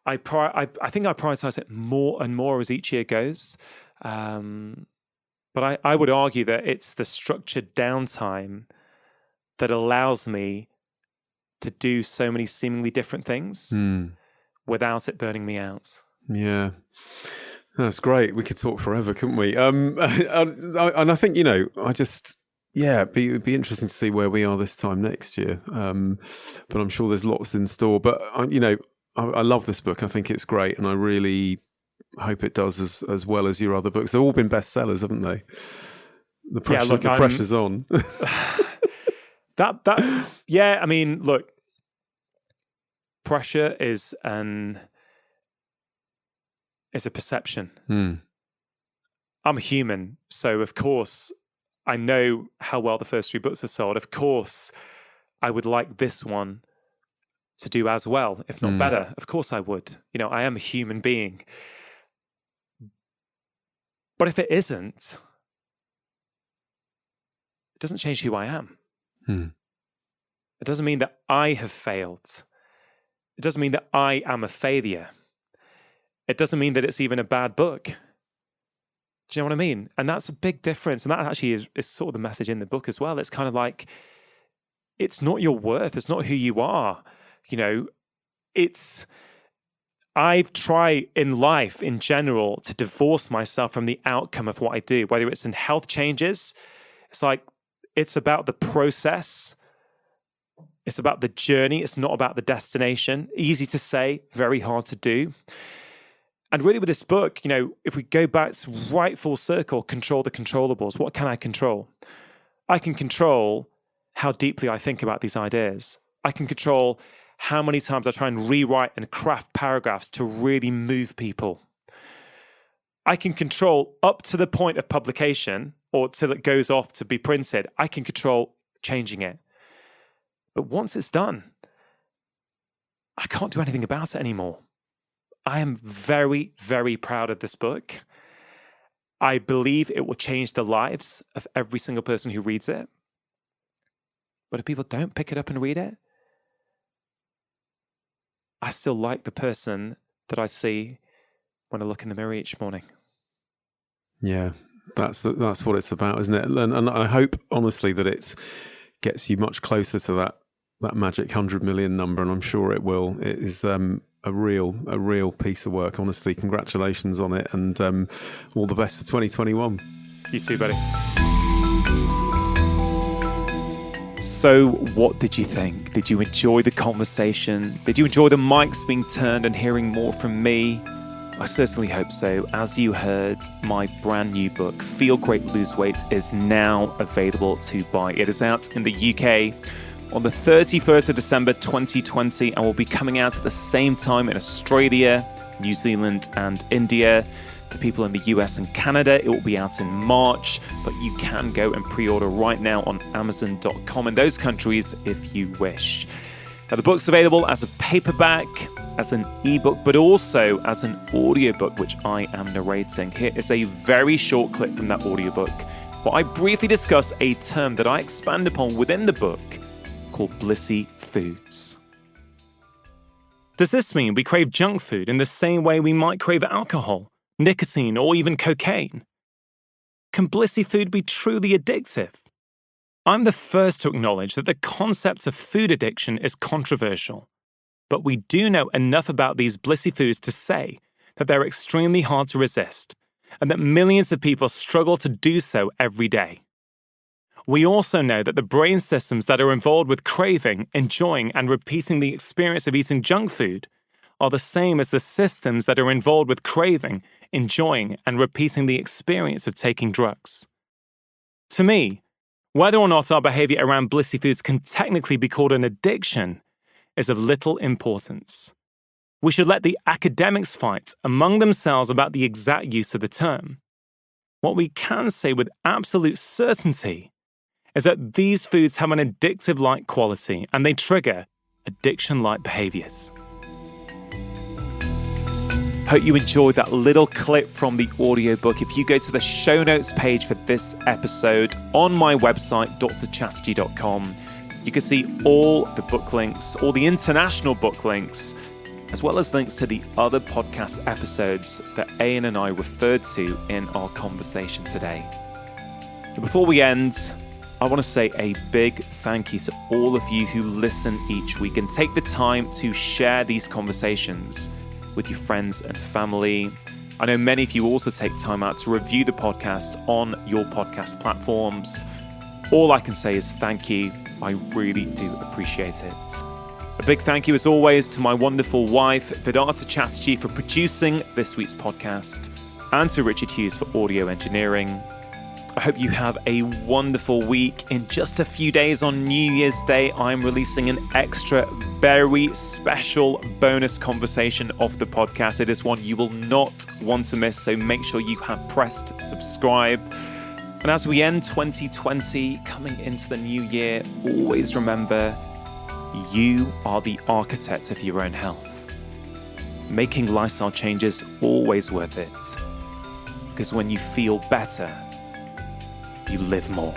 Speaker 1: I think I prioritize it more and more as each year goes. But I would argue that it's the structured downtime that allows me to do so many seemingly different things without it burning me out.
Speaker 2: Yeah. That's great. We could talk forever, couldn't we? And I think, you know, it'd be interesting to see where we are this time next year. But I'm sure there's lots in store. But, you know, I love this book. I think it's great. And I really hope it does as well as your other books. They've all been bestsellers, haven't they? The pressure's on.
Speaker 1: Yeah, I mean, look, pressure is a perception. I'm a human, so of course I know how well the first 3 books are sold. Of course I would like this one to do as well, if not better. Of course I would. You know, I am a human being. But if it isn't, it doesn't change who I am. It doesn't mean that I have failed. It doesn't mean that I am a failure. It doesn't mean that it's even a bad book. Do you know what I mean? And that's a big difference. And that actually is sort of the message in the book as well. It's kind of like, it's not your worth. It's not who you are. You know, I've tried in life in general to divorce myself from the outcome of what I do, whether it's in health changes. It's like, it's about the process. It's about the journey. It's not about the destination. Easy to say, very hard to do. And really with this book, you know, if we go back to right full circle, control the controllables. What can I control? I can control how deeply I think about these ideas. I can control how many times I try and rewrite and craft paragraphs to really move people. I can control up to the point of publication or till it goes off to be printed. I can control changing it. But once it's done, I can't do anything about it anymore. I am very, very proud of this book. I believe it will change the lives of every single person who reads it. But if people don't pick it up and read it, I still like the person that I see when I look in the mirror each morning.
Speaker 2: Yeah, that's what it's about, isn't it? And I hope, honestly, that it gets you much closer to that magic 100 million number, and I'm sure it will. It is a real piece of work. Honestly, congratulations on it, and all the best for 2021.
Speaker 1: You too, buddy. So, what did you think? Did you enjoy the conversation? Did you enjoy the mics being turned and hearing more from me? I certainly hope so. As you heard, my brand new book, Feel Great, Lose Weight, is now available to buy. It is out in the UK on the 31st of December 2020 and will be coming out at the same time in Australia, New Zealand, and India. For people in the US and Canada, it will be out in March, but you can go and pre-order right now on Amazon.com in those countries if you wish. Now, the book's available as a paperback, as an ebook, but also as an audiobook, which I am narrating. Here is a very short clip from that audiobook where I briefly discuss a term that I expand upon within the book called blissy foods. Does this mean we crave junk food in the same way we might crave alcohol, nicotine, or even cocaine? Can blissy food be truly addictive? I'm the first to acknowledge that the concept of food addiction is controversial, but we do know enough about these blissy foods to say that they're extremely hard to resist and that millions of people struggle to do so every day. We also know that the brain systems that are involved with craving, enjoying, and repeating the experience of eating junk food are the same as the systems that are involved with craving, enjoying, and repeating the experience of taking drugs. To me, whether or not our behavior around blissy foods can technically be called an addiction is of little importance. We should let the academics fight among themselves about the exact use of the term. What we can say with absolute certainty is that these foods have an addictive-like quality and they trigger addiction-like behaviors. Hope you enjoyed that little clip from the audiobook. If you go to the show notes page for this episode on my website, drchatterjee.com, you can see all the book links, all the international book links, as well as links to the other podcast episodes that Ian and I referred to in our conversation today. And before we end, I want to say a big thank you to all of you who listen each week and take the time to share these conversations with your friends and family. I know many of you also take time out to review the podcast on your podcast platforms. All I can say is thank you. I really do appreciate it. A big thank you, as always, to my wonderful wife, Vedanta Chatterjee, for producing this week's podcast, and to Richard Hughes for audio engineering. I hope you have a wonderful week. In just a few days on New Year's Day, I'm releasing an extra, very special bonus conversation of the podcast. It is one you will not want to miss, so make sure you have pressed subscribe. And as we end 2020, coming into the new year, always remember, you are the architect of your own health. Making lifestyle changes always worth it, because when you feel better, you live more.